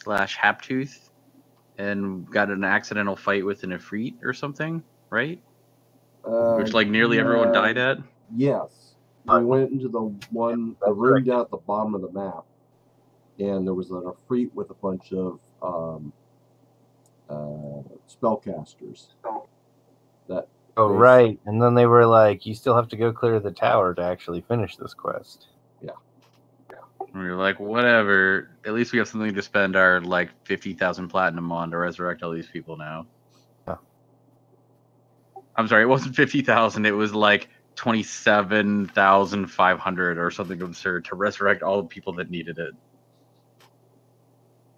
slash Haptooth and got in an accidental fight with an Efreet or something, right? Which like nearly everyone died at. Yes, we went into the room down at the bottom of the map, and there was an Efreet with a bunch of spellcasters. Right, and then they were like, "You still have to go clear the tower to actually finish this quest." Yeah. We were like, whatever. At least we have something to spend our like 50,000 platinum on to resurrect all these people now. Huh. I'm sorry, it wasn't 50,000. It was like 27,500 or something absurd to resurrect all the people that needed it.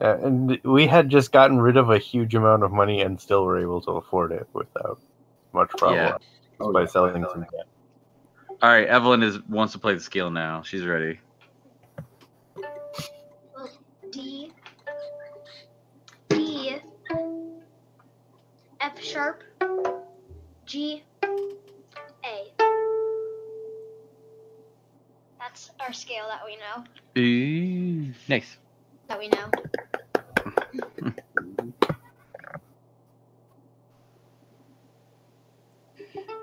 And we had just gotten rid of a huge amount of money and still were able to afford it without much problem by selling some. All right, Evelyn wants to play the scale now. She's ready. D, F sharp, G, A. That's our scale that we know. Nice. That we know.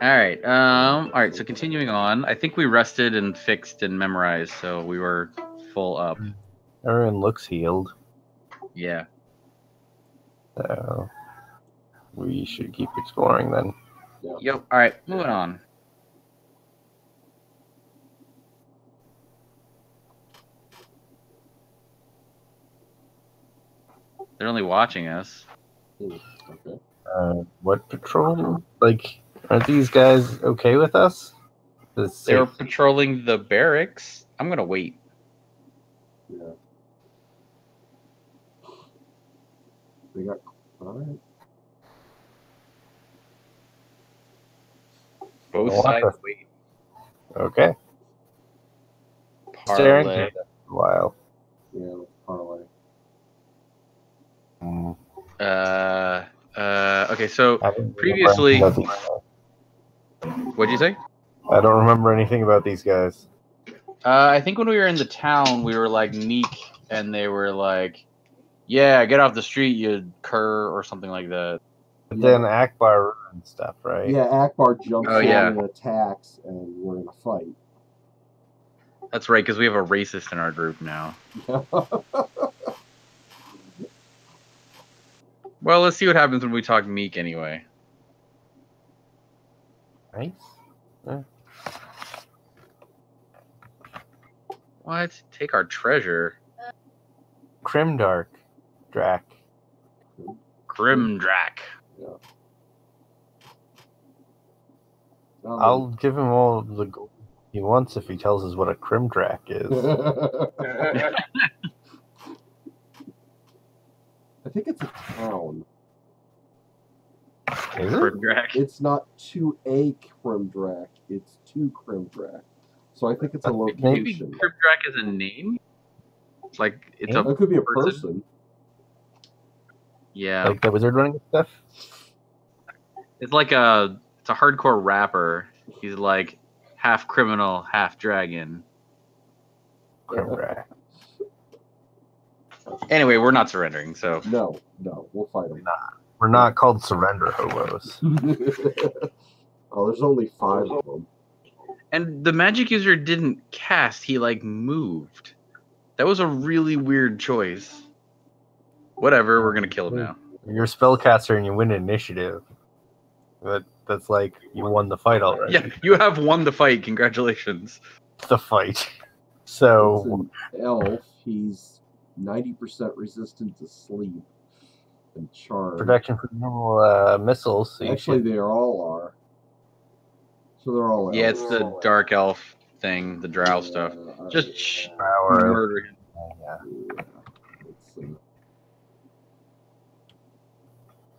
All right. So continuing on, I think we rested and fixed and memorized, so we were full up. Everyone looks healed. Yeah. So we should keep exploring then. Yep. All right, moving on. They're only watching us. Okay. What patrol? Like, aren't these guys okay with us? They were patrolling the barracks. I'm gonna wait. Yeah. They got quiet. Both sides wait. Okay. Parlay. A while. Yeah, parlay. Okay, so previously, what'd you say? I don't remember anything about these guys. I think when we were in the town, we were like Meek, and they were like, "Yeah, get off the street, you cur," or something like that. But then Akbar and stuff, right? Yeah, Akbar jumps in and attacks, and we're in a fight. That's right, because we have a racist in our group now. Well, let's see what happens when we talk Meek anyway. Nice. Yeah. What? Take our treasure. Grimdark. Drac. Grimdrac. Yeah. I'll give him all of the gold he wants if he tells us what a Grimdrac is. I think it's a town. Is it? It's not to a Grimdrac, it's to Grimdrac. So I think it's a location. Maybe Grimdrac is a name? Like, it's it could be a person. Yeah. Like the wizard running stuff? It's like it's a hardcore rapper. He's like half criminal, half dragon. Grimdrac. Anyway, we're not surrendering, so. No, we'll fight him. We're not called surrender hobos. Oh, there's only 5 of them. And the magic user didn't cast, he like moved. That was a really weird choice. Whatever, we're gonna kill him now. You're a spellcaster and you win initiative. That's like you won the fight already. Yeah, you have won the fight. Congratulations. The fight. So it's an elf. He's 90% resistant to sleep and charm. Protection from normal missiles. So actually, they all are. So they're all. Yeah, it's the dark elf thing, the drow stuff. Just murder him. Yeah.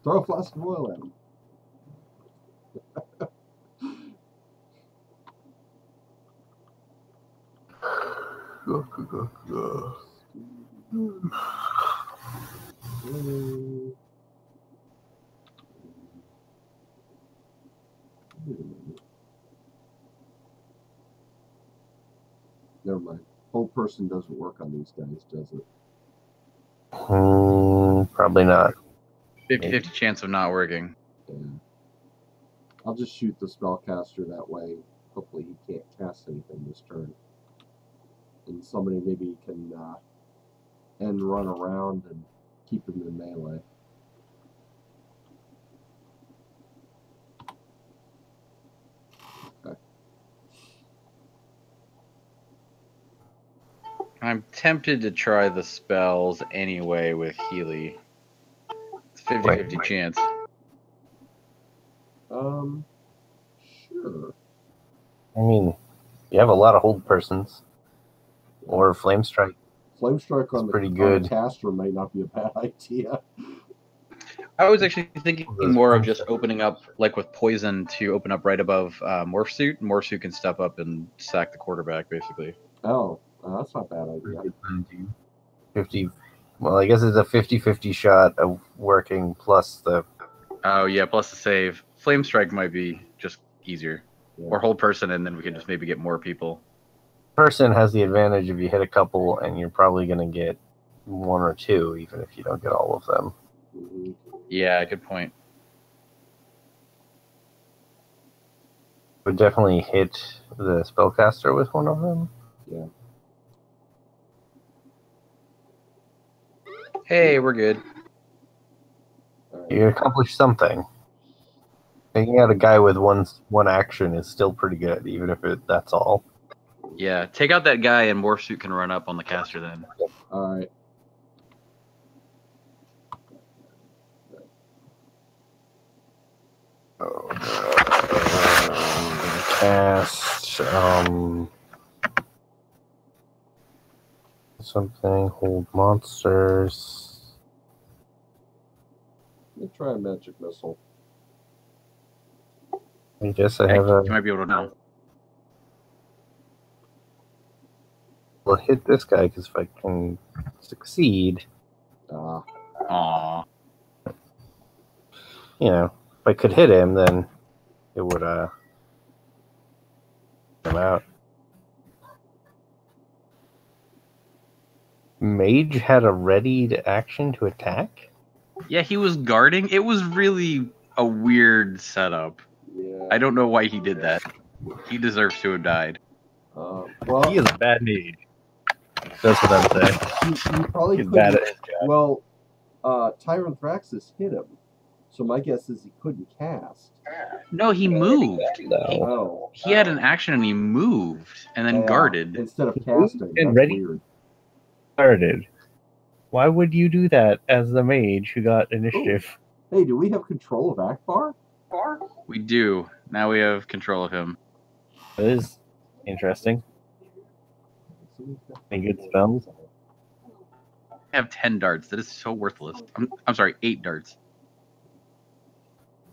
Throw a flask of oil at him. Never mind. Whole person doesn't work on these guys, does it? Probably not. 50-50 chance of not working. Yeah. I'll just shoot the spellcaster that way. Hopefully he can't cast anything this turn. And somebody maybe can end run around and keep him in melee. Okay. I'm tempted to try the spells anyway with Healy. It's 50-50 chance. Sure. I mean, you have a lot of hold persons. Or Flame Strike. Flame Strike on the, pretty on good. the caster might not be a bad idea. I was actually thinking more of just opening up, like with poison, to open up right above Morph Suit. Morph Suit can step up and sack the quarterback, basically. Oh, that's not a bad idea. 50. Well, I guess it's a 50-50 shot of working plus the. Oh yeah, plus the save. Flame Strike might be just easier, Yeah. or hold person, and then we can just maybe get more people. Person has the advantage if you hit a couple, and you're probably going to get one or two, even if you don't get all of them. Mm-hmm. Yeah, good point. Would definitely hit the spellcaster with one of them. Yeah. Hey, we're good. All right. You accomplished something. Taking out a guy with one action is still pretty good, even if that's all. Yeah, take out that guy, and Morph Suit can run up on the caster then. All right. Cast something. Hold monsters. Let me try a magic missile. I guess I have You a. might be able to know. We'll hit this guy because if I can succeed, Aww. you know, if I could hit him, then it would come out. Mage had a readied action to attack? Yeah, he was guarding. It was really a weird setup. Yeah. I don't know why he did that. He deserves to have died. Well, He is a bad mage. That's what I'm saying. you probably He's couldn't. bad at his job. Well, Tyrant Thraxus hit him, so my guess is he couldn't cast. No, he moved. Oh, He had an action and he moved and then yeah. guarded. Instead of casting. And That's ready. weird. Started. Why would you do that as the mage who got initiative? Ooh. Hey, do we have control of Akbar? We do. Now we have control of him. That is interesting. Any good spells? I have 10 darts. That is so worthless. I'm sorry, 8 darts.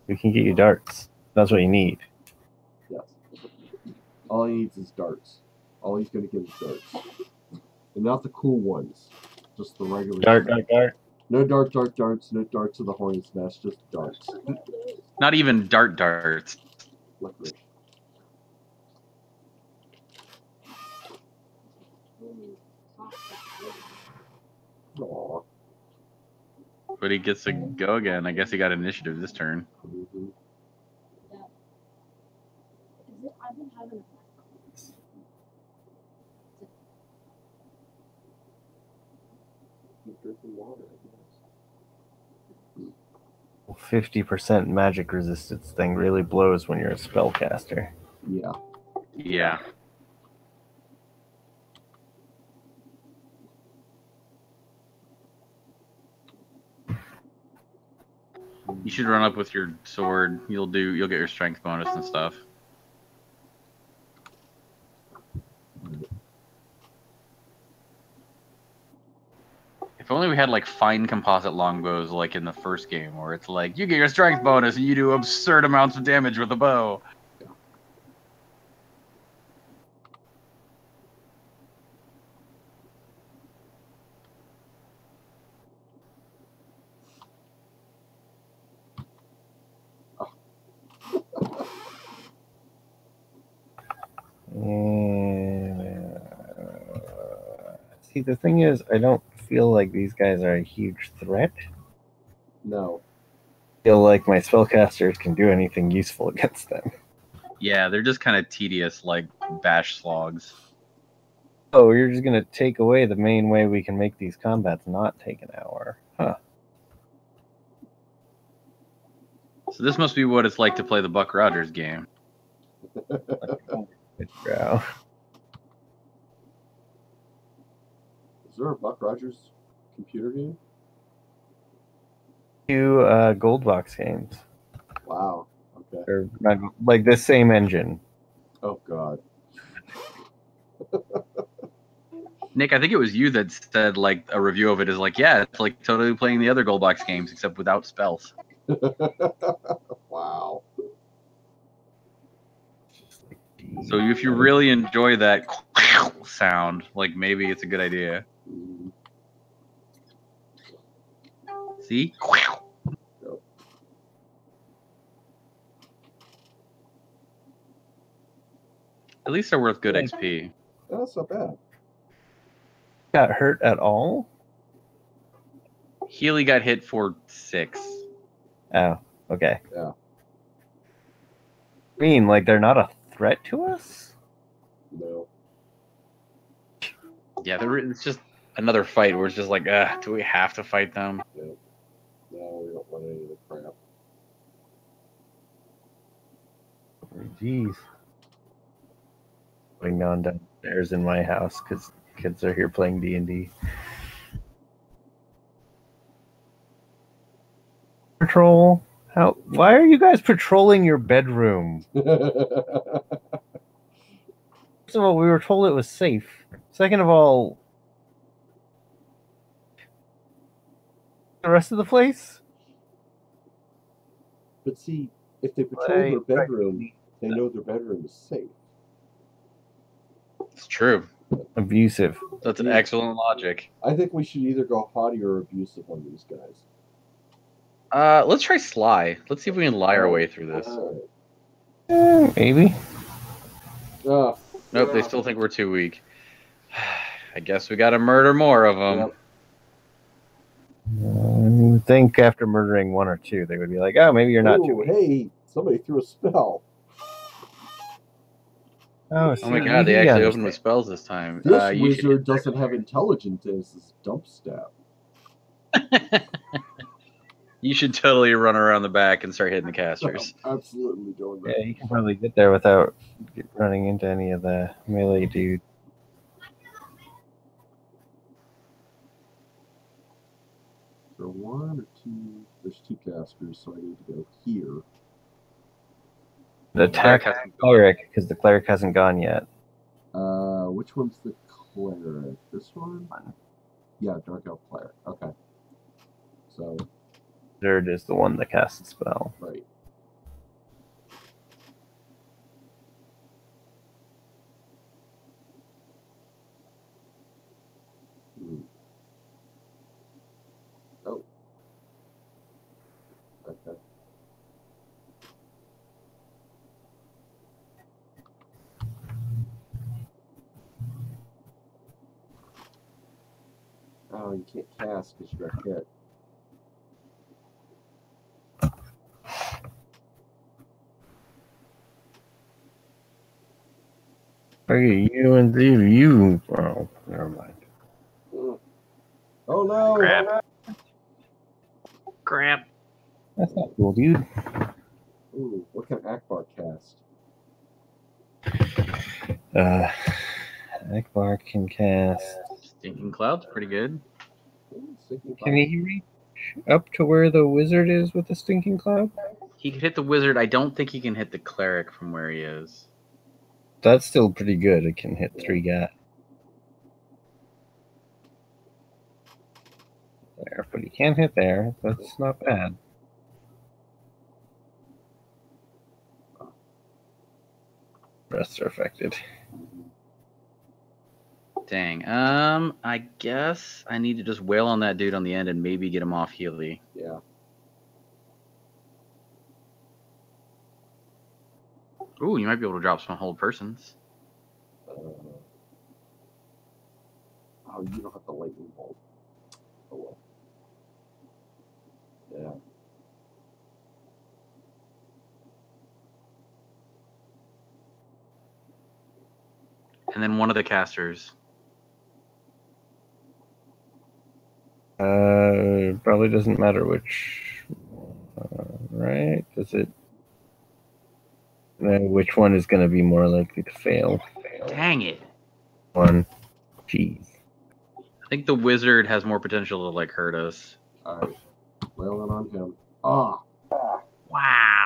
We can get you darts. That's what you need. Yes. All he needs is darts. All he's going to get is darts. And not the cool ones. Just the regular. Dart. No darts. No darts of the hornet's nest. Just darts. Not even darts. Licorice. Aww. But he gets to go again. I guess he got initiative this turn. Mm-hmm. I've been having 50% magic resistance thing really blows when you're a spellcaster. Yeah. Yeah. You should run up with your sword. You'll get your strength bonus and stuff. If only we had like fine composite longbows like in the first game, where it's like you get your strength bonus and you do absurd amounts of damage with a bow. See, the thing is, I don't feel like these guys are a huge threat. No. Feel like my spellcasters can do anything useful against them. Yeah, they're just kind of tedious, like bash slogs. Oh, you're just gonna take away the main way we can make these combats not take an hour. Huh. So this must be what it's like to play the Buck Rogers game. Good row. Is there a Buck Rogers computer game? 2 gold box games. Wow. Okay. Or not, like the same engine. Oh God. Nick, I think it was you that said like a review of it is like, yeah, it's like totally playing the other gold box games except without spells. Wow. So if you really enjoy that sound, like maybe it's a good idea. Mm, See? yep. At least they're worth good XP. That's not bad. Got hurt at all? Healy got hit for 6. Oh, okay. Yeah. I mean, like they're not a threat to us? No. Yeah, it's just another fight where it's just like, do we have to fight them? Yep. No, we don't want any of the crap. Jeez. Going on downstairs in my house because kids are here playing D&D. Patrol? Why are you guys patrolling your bedroom? First of all, we were told it was safe. Second of all, the rest of the place? But see, if they patrol their bedroom, they know their bedroom is safe. It's true. Abusive. That's an excellent logic. I think we should either go haughty or abusive on these guys. Let's try sly. Let's see if we can lie our way through this. Maybe. Nope, they still think we're too weak. I guess we gotta murder more of them. Yep. You would think after murdering 1 or 2, they would be like, oh, maybe you're not too weak. Hey, somebody threw a spell. Oh my god, they actually opened with spells this time. This wizard doesn't have intelligence as his dump stat. You should totally run around the back and start hitting the casters. Absolutely doing that. Yeah, you can probably get there without running into any of the melee dudes. So 1 or 2, there's 2 casters, so I need to go here. The attack cleric, because the cleric hasn't gone yet. Which one's the cleric? This one? Yeah, Dark Elf Cleric. Okay. So. Third is the one that casts the spell. Right. Oh. Okay. Oh, you can't cast because you got hit. Okay, you and you. Oh, never mind. Oh no! Crap. Crap. That's not cool, dude. Ooh, what can Akbar cast? Akbar can cast. Stinking Cloud's pretty good. Can he reach up to where the wizard is with the stinking cloud? He could hit the wizard. I don't think he can hit the cleric from where he is. That's still pretty good. It can hit 3 guys. There, but he can't hit there. That's not bad. Rest are affected. Dang. I guess I need to just wail on that dude on the end and maybe get him off Healy. Yeah. Ooh, you might be able to drop some whole persons. Oh, you don't have the lightning bolt. Oh well. Yeah. And then one of the casters. Probably doesn't matter which. Right? Does it? Which one is going to be more likely to fail? Dang it. One. Jeez. I think the wizard has more potential to like hurt us. Alright. Wailing on him. Ah! Wow.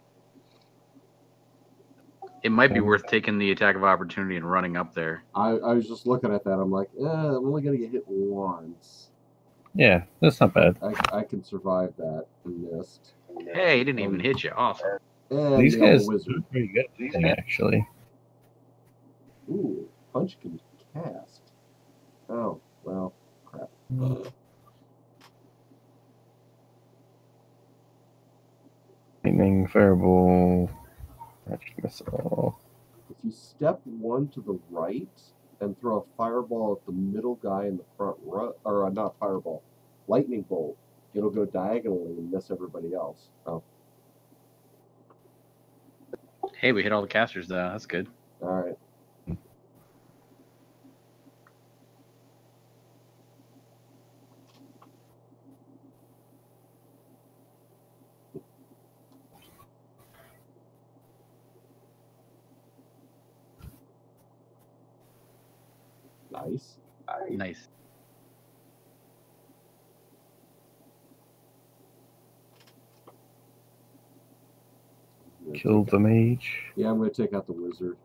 It might be worth taking the attack of opportunity and running up there. I was just looking at that. I'm like, I'm only going to get hit once. Yeah, that's not bad. I can survive that and missed. Hey, he didn't even hit you. Awesome. And These the guys old are wizard. pretty good at these, actually. Ooh, punch can cast. Oh, well, crap. Lightning, fireball, magic missile. If you step one to the right and throw a fireball at the middle guy in the front row, or not fireball, lightning bolt, it'll go diagonally and miss everybody else. Oh, Hey, we hit all the casters though. That's good. all right. Nice. Nice. Kill the mage. Yeah, I'm going to take out the wizard.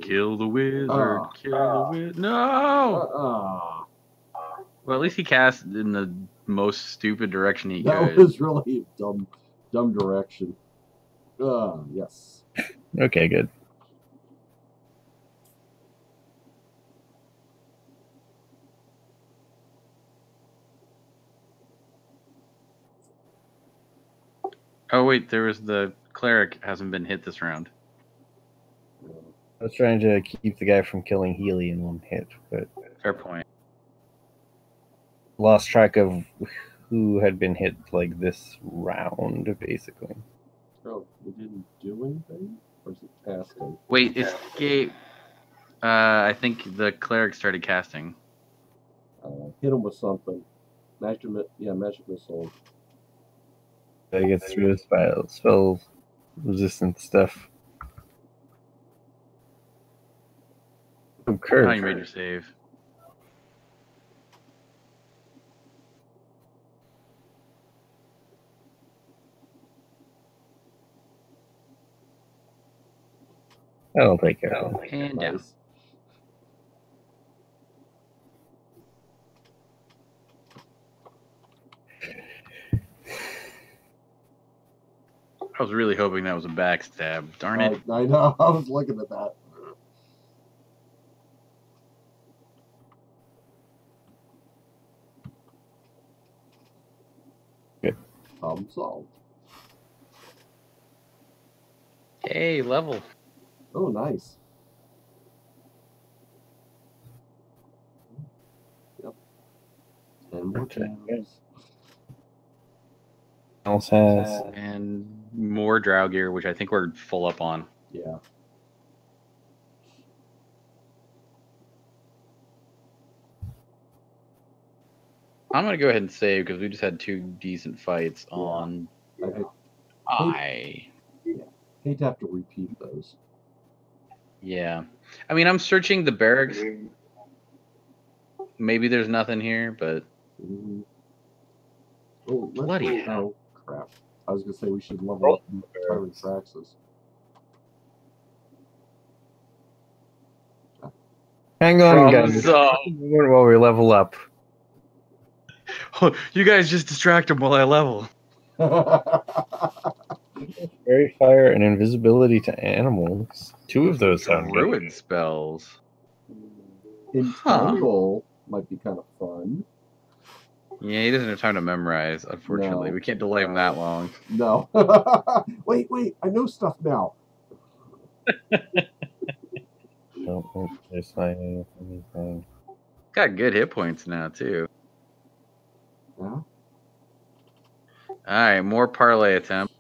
Kill the wizard. Ah. Kill the wizard. No! Ah, Well, at least he cast in the most stupid direction he that could. was really a dumb direction. Yes. Okay, good. Oh wait, there was the cleric hasn't been hit this round. I was trying to keep the guy from killing Healy in one hit, but Fair point. lost track of who had been hit like this round, basically. Oh, we didn't do anything? Or is it casting? Wait, escape. I think the cleric started casting. Hit him with something. Magic missile. I get through his spell resistant stuff. Oh, Oh, Kurt. you made your save. I'll take it. And down. Nice. I was really hoping that was a backstab. Darn it. I know. I was looking at that. Good. Problem solved. Hey, level. Oh, nice. Yep. 10 more Okay, times. good. Else has And more drow gear, which I think we're full up on. Yeah. I'm going to go ahead and save because we just had 2 decent fights Yeah. on I hate to have to repeat those. Yeah. I mean, I'm searching the barracks. Maybe there's nothing here, but Mhm. Oh, Bloody oh, crap. I was going to say we should level up Tyrant Traxxas. hang on, Problem guys. solved. While we level up. You guys just distract him while I level. Fairy fire and invisibility to animals. 2 of those sound good. Druid spells. Entangle might be kind of fun. Yeah, he doesn't have time to memorize, unfortunately. No. We can't delay him that long. No. Wait, I know stuff now. Don't think there's anything. Got good hit points now, too. Yeah. Alright, more parlay attempt.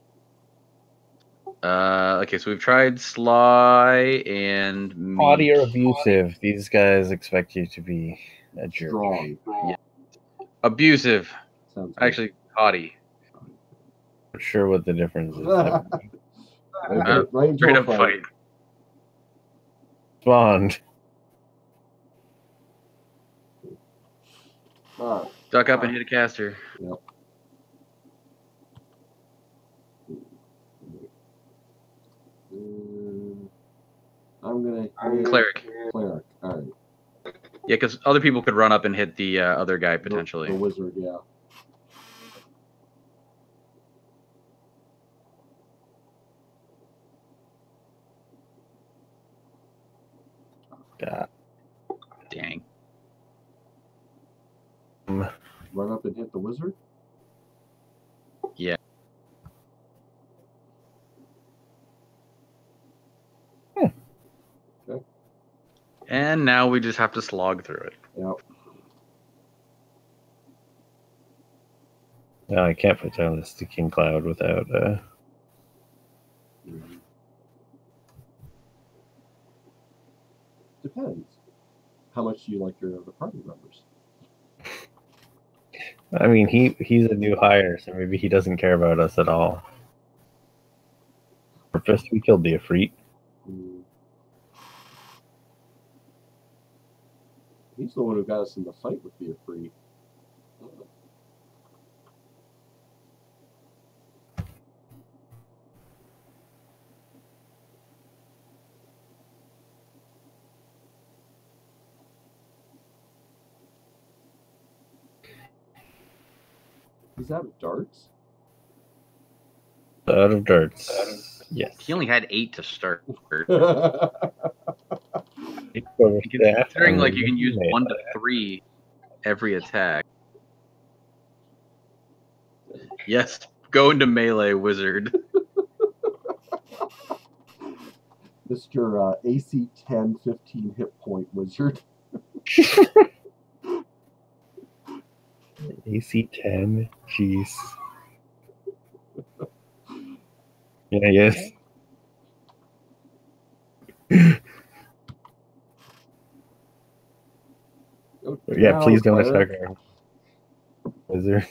Okay, so we've tried Sly and Haughty or Meek. abusive. These guys expect you to be a jerk. Strong. Abusive. Sounds good. Actually, haughty. Not sure what the difference is. Right into Straight a up fight. Spawned. Alright. Duck up and hit a caster. Yep. I'm gonna hit Cleric. Cleric. Alright. Yeah, because other people could run up and hit the other guy potentially. The wizard, yeah. God. Dang. Run up and hit the wizard? Yeah. Okay. And now we just have to slog through it. Yep. No, I can't put down the sticking cloud without. Depends. How much do you like your other party members? I mean, he's a new hire, so maybe he doesn't care about us at all. For first, we killed the Efreet. He's the one who got us in the fight with the Efreet. He's out of darts? Out of darts. Yes. He only had 8 to start. Considering, like, you can use 1 to 3 every attack. Yes, go into melee, wizard. Mr. AC 10, 15 hit point wizard. AC 10? Jeez. Yeah, yes. Yeah, please don't attack our wizard.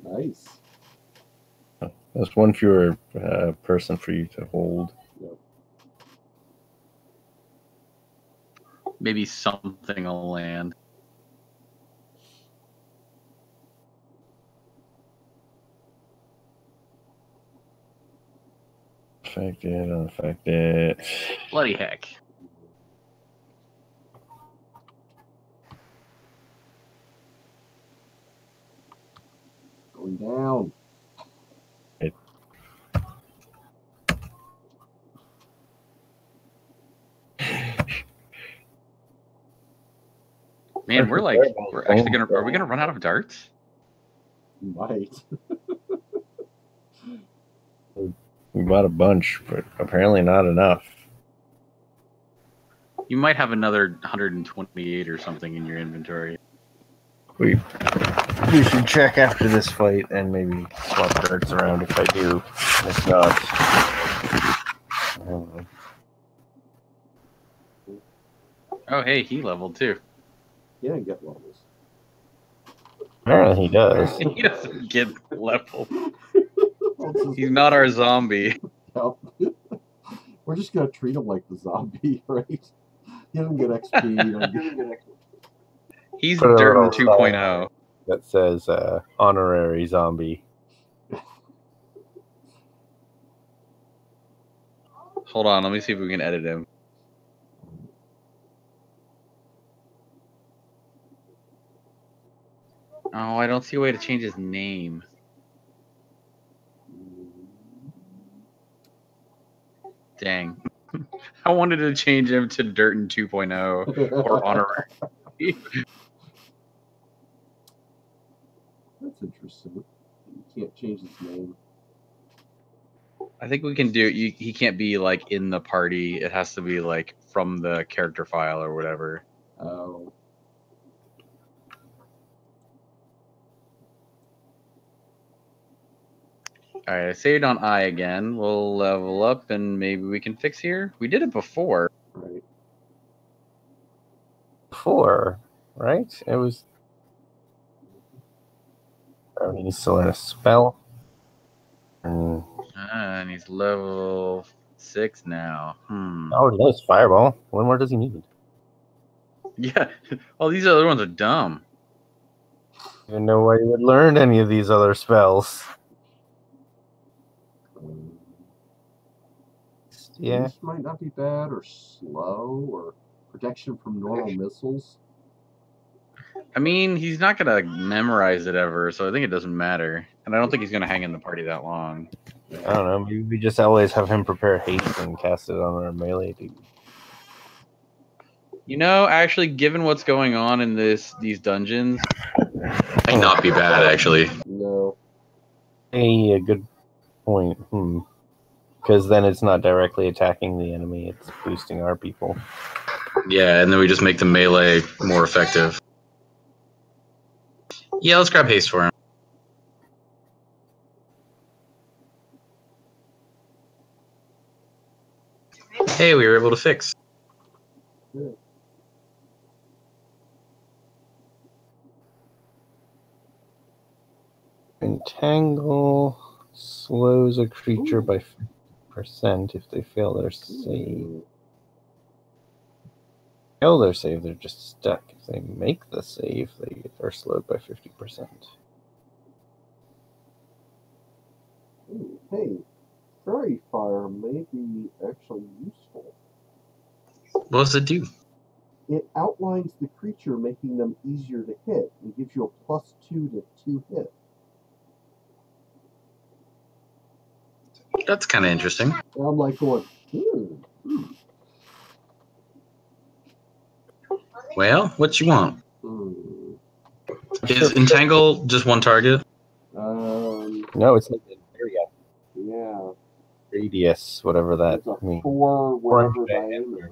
Nice. That's one fewer person for you to hold. Yep. Maybe something will land. Affected, unaffected. Bloody heck. Going down. Man, we're actually gonna. Are we gonna run out of darts? You might. We bought a bunch, but apparently not enough. You might have another 128 or something in your inventory. We should check after this fight and maybe swap darts around if I do. If not, I don't know. Oh, hey, he leveled too. He didn't get levels. Apparently he does. He doesn't get leveled. He's not our zombie. Yep. We're just gonna treat him like the zombie, right? He doesn't get XP. He's Put a Durden little 2.0. That says honorary zombie. Hold on, let me see if we can edit him. Oh, I don't see a way to change his name. Dang. I wanted to change him to Durden 2.0 or honorary. That's interesting. You can't change his name. I think we can do it. He can't be like in the party. It has to be like from the character file or whatever. Oh. Alright, I saved on I again. We'll level up and maybe we can fix here. We did it before. Right. 4, right? It was. Oh, he needs to learn a spell. And he's level 6 now. Oh, he knows Fireball. What more does he need? Yeah. All these other ones are dumb. I don't even know why he would learn any of these other spells. Yeah. This might not be bad, or slow, or protection from normal missiles. I mean, he's not gonna memorize it ever, so I think it doesn't matter. And I don't think he's gonna hang in the party that long. I don't know. Maybe we just always have him prepare haste and cast it on our melee dude. You know, actually, given what's going on in these dungeons, might not be bad actually. No. Hey, a good point. Because then it's not directly attacking the enemy; it's boosting our people. Yeah, and then we just make the melee more effective. Yeah, let's grab haste for him. Hey, we were able to fix. Good. Entangle slows a creature by 50% if they fail their save. Fail their save, they're just stuck. If they make the save, they are slowed by 50%. Ooh, hey, Fairy Fire may be actually useful. What does it do? It outlines the creature, making them easier to hit, and gives you a +2 to 2 hit. That's kind of interesting. And I'm like going, Well, what you want? Is Hmm. Entangle just one target? No, it's like an area. Yeah. Radius, whatever that It's a means. 4 whatever diameter. diameter.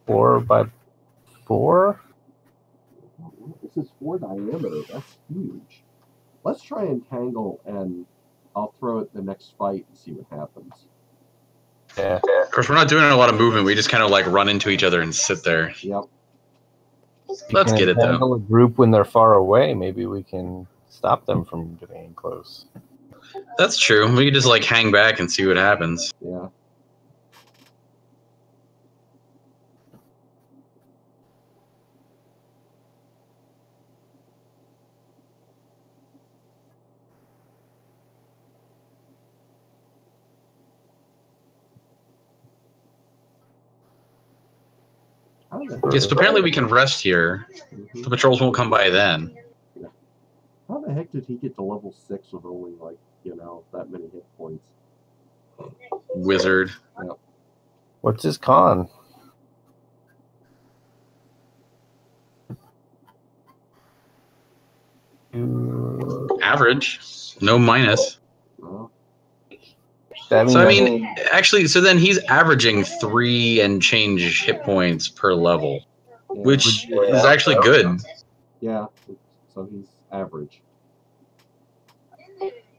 4 by 4? This is 4 diameter. That's huge. Let's try Entangle, and I'll throw it the next fight and see what happens. Yeah. Of course, we're not doing a lot of movement. We just kind of like run into each other and sit there. Yep. Let's get it though. A group when they're far away, maybe we can stop them from getting close. That's true. We could just like hang back and see what happens. Yeah. Yes, but apparently we can rest here. The patrols won't come by then. How the heck did he get to level 6 with only, like, that many hit points? Wizard. Yep. What's his con? Average. No minus. Well, So I mean, actually, so then he's averaging 3 and change hit points per level, yeah. which is actually good. Yeah, so he's average.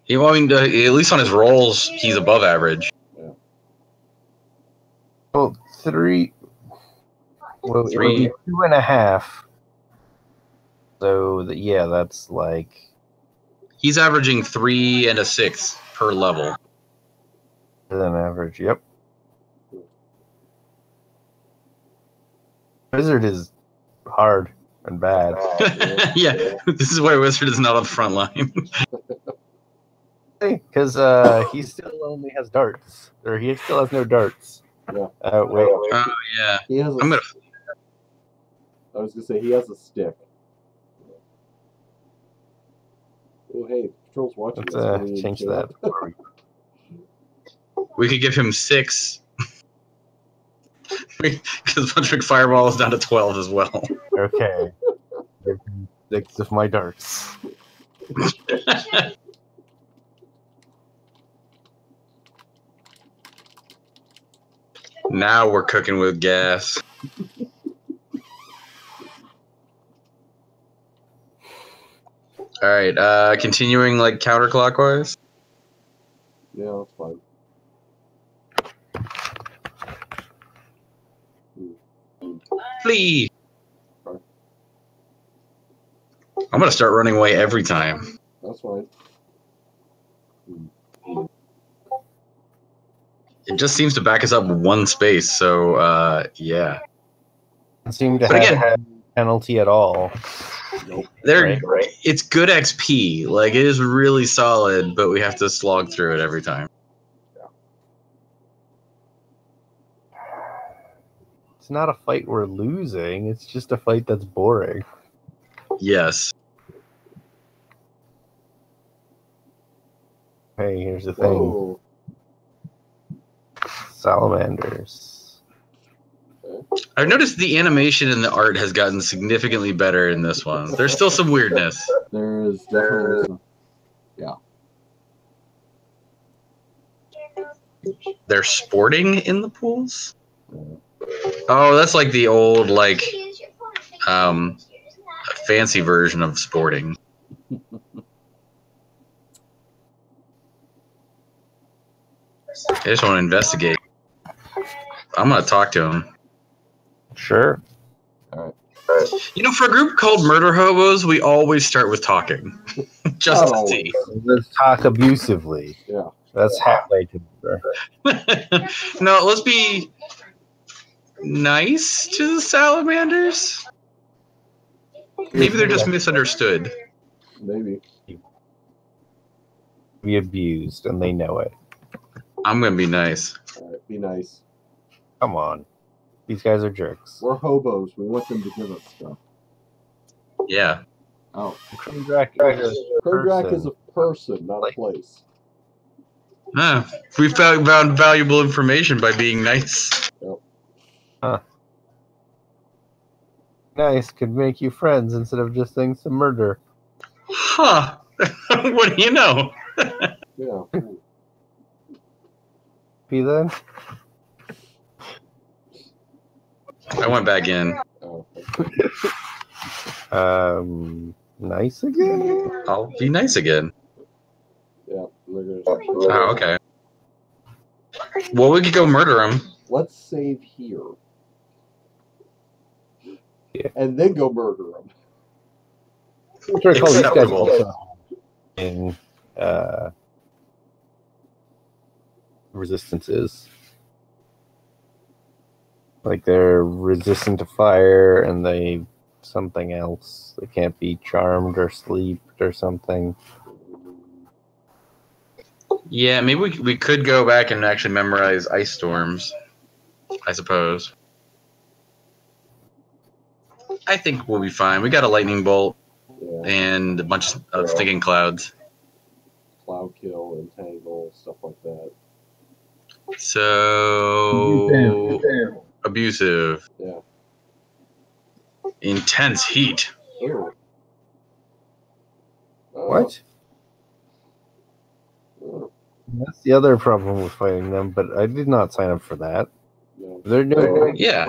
Yeah, well, I mean, at least on his rolls, he's above average. Yeah. Well, 3. Well, it 3. would be 2.5. So, yeah, that's like. He's averaging 3 and a 6 per level. Than average, yep. Wizard is hard and bad. Yeah, this is why Wizard is not on the front line. Because he still only has darts. Or he still has no darts. Yeah. Wait. Oh, yeah. He has I'm gonna. I was going to say, he has a stick. Oh, hey, Patrol's watching Let's us. change that. We could give him 6. Because Punching Fireball is down to 12 as well. Okay. Give him 6 of my darts. Now we're cooking with gas. All right. Continuing like counterclockwise. Yeah, that's fine. Flee. Okay. I'm gonna start running away every time. That's fine. It just seems to back us up one space. So yeah. Doesn't seem to But have again, any penalty at all. Nope. they're Right. it's good XP. Like it is really solid, but we have to slog through it every time. It's not a fight we're losing. It's just a fight that's boring. Yes. Hey, here's the thing. Whoa. Salamanders. I've noticed the animation and the art has gotten significantly better in this one. There's still some weirdness. There is definitely some. They're sporting in the pools? Yeah. Oh, that's like the old like fancy version of sporting. I just want to investigate. I'm gonna talk to him. Sure. You know, for a group called Murder Hobos, we always start with talking. Just to see. Let's talk abusively. Yeah. That's halfway to murder. No, let's be nice to the salamanders. Maybe they're just misunderstood. Maybe. Be abused, and they know it. I'm gonna be nice. All right, be nice. Come on. These guys are jerks. We're hobos. We want them to give us stuff. Yeah. Oh. Krodrak is a person, not a place. We found valuable information by being nice. Yep. Huh. Nice could make you friends instead of just things to murder. Huh. What do you know? Yeah. Be then? I went back in. Oh. Nice again? I'll be nice again. Yeah. Oh, okay. Well, we could go murder him. Let's save here. Yeah. And then go murder them. These guys Acceptable. also in resistances. Like they're resistant to fire and they something else. They can't be charmed or sleeped or something. Yeah, maybe we could go back and actually memorize ice storms, I suppose. I think we'll be fine. We got a lightning bolt and a bunch of stinging clouds. Cloud kill, entangle, stuff like that. So abusive. Yeah. Intense heat. Ew. What? That's the other problem with fighting them, but I did not sign up for that. No. They're doing Yeah.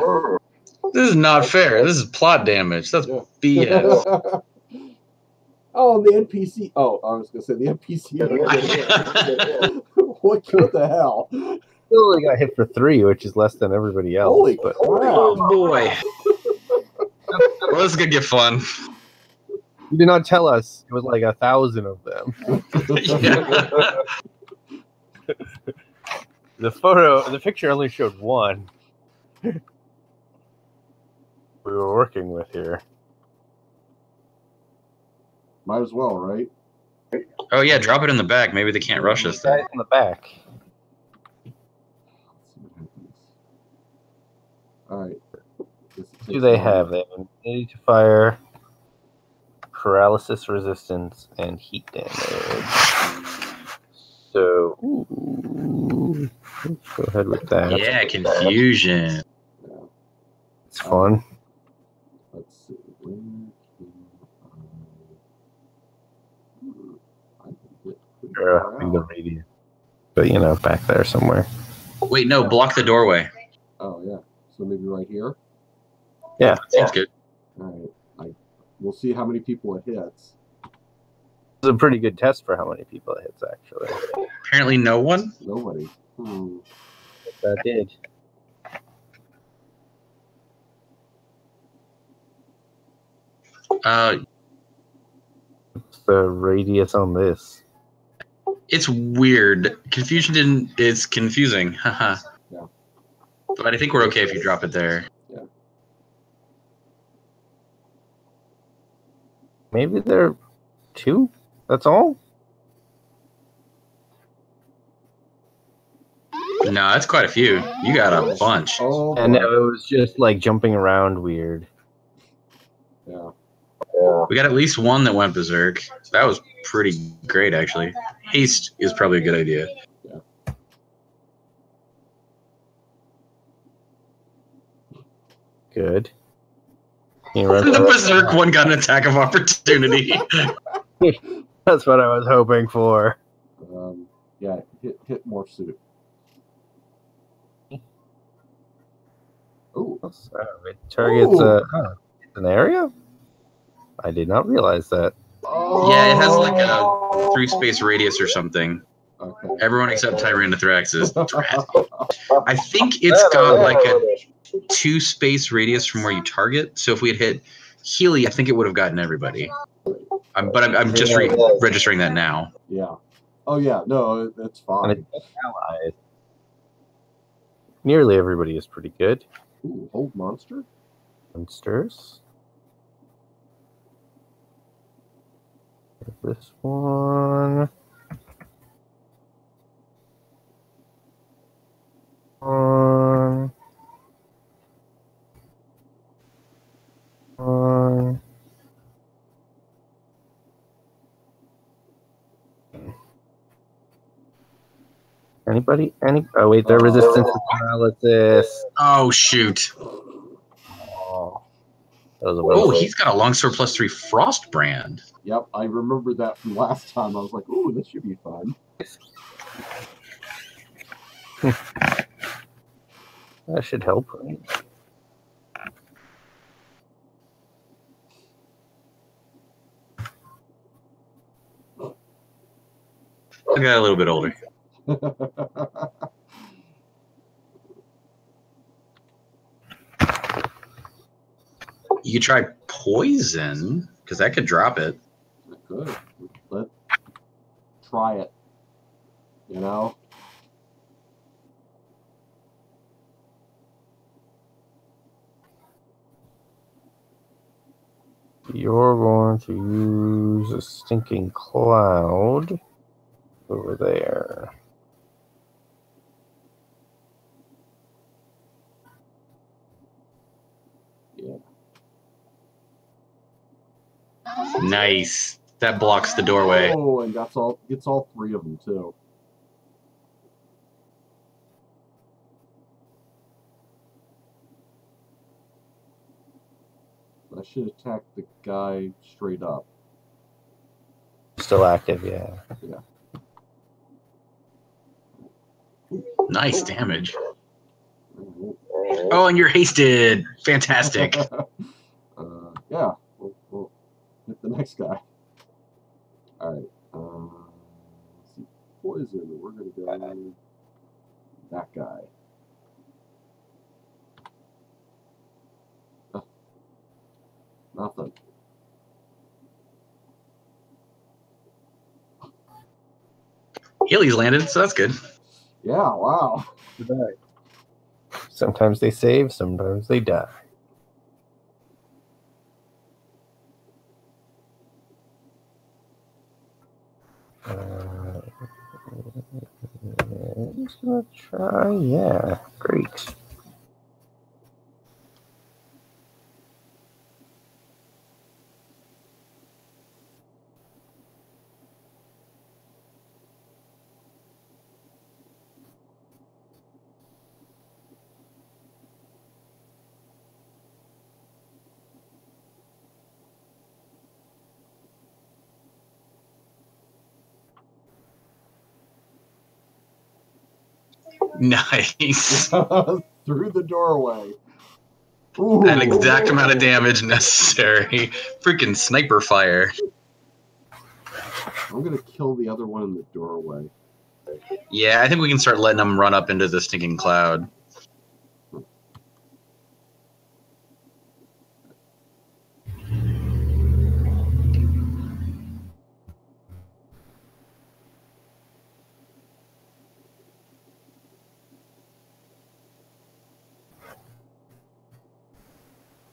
This is not fair. This is plot damage. That's BS. Oh, the NPC. Oh, I was going to say the NPC. What the hell? Still only got hit for 3, which is less than everybody else. Holy but crap. Oh boy. Well, this is gonna get fun. you did not tell us it was like 1,000 of them. Yeah. The picture only showed 1. We were working with here. Might as well, right? Oh yeah, drop it in the back. Maybe they can't rush us Guy there. in the back. Alright. What do they have? They have immunity to fire, paralysis resistance, and heat damage. So, ooh, let's go ahead with that. Yeah, confusion. It's fun. Let's see. Sure, in the radius. But, you know, back there somewhere. Wait, no, block the doorway. Oh, yeah. So maybe right here? Yeah. Seems good. Alright. We'll see how many people it hits. It's a pretty good test for how many people it hits, actually. Apparently, no one. Nobody. That did. What's the radius on this? It's weird. Confusion is confusing. Haha. Yeah. But I think we're okay if you drop it there. Yeah. Maybe there are 2? That's all? No, that's quite a few. You got a bunch. Oh, And it boy. was just like jumping around weird. Yeah. We got at least one that went berserk. That was pretty great, actually. Haste is probably a good idea. Good. The berserk one got an attack of opportunity. That's what I was hoping for. Yeah, hit more suit. Oh, It targets an area? I did not realize that. Yeah, it has like a 3-space radius or something. okay. Everyone except Tyranothrax is I think it's got like a 2-space radius from where you target. So if we had hit Healy, I think it would have gotten everybody. But I'm just registering that now. Yeah. Oh yeah. No, that's fine. And it's allies. Nearly everybody is pretty good. Ooh, hold monster. Monsters. This one. On. Anybody? Oh wait, they're resistant to paralysis. Oh shoot! Oh, that was a Oh, waste. he's got a longsword +3 frost brand. Yep, I remember that from last time. I was like, ooh, this should be fun. That should help, right? I got a little bit older. You could try poison, because that could drop it. Good. Let's try it. You know? You're going to use a stinking cloud over there. Yeah. Nice. That blocks the doorway. Oh, and gets all 3 of them too. I should attack the guy straight up. Still active, yeah. Yeah. Nice damage. Oh, and you're hasted. Fantastic. Yeah. We'll hit the next guy. All right. Let's see. Poison. We're gonna go that guy. Nothing. Healy's landed, so that's good. Yeah. Wow. Sometimes they save, sometimes they die. I'm just gonna try, yeah, great. Nice. Through the doorway. Ooh. That exact amount of damage necessary. Freaking sniper fire. I'm gonna kill the other one in the doorway. Yeah, I think we can start letting them run up into the stinking cloud.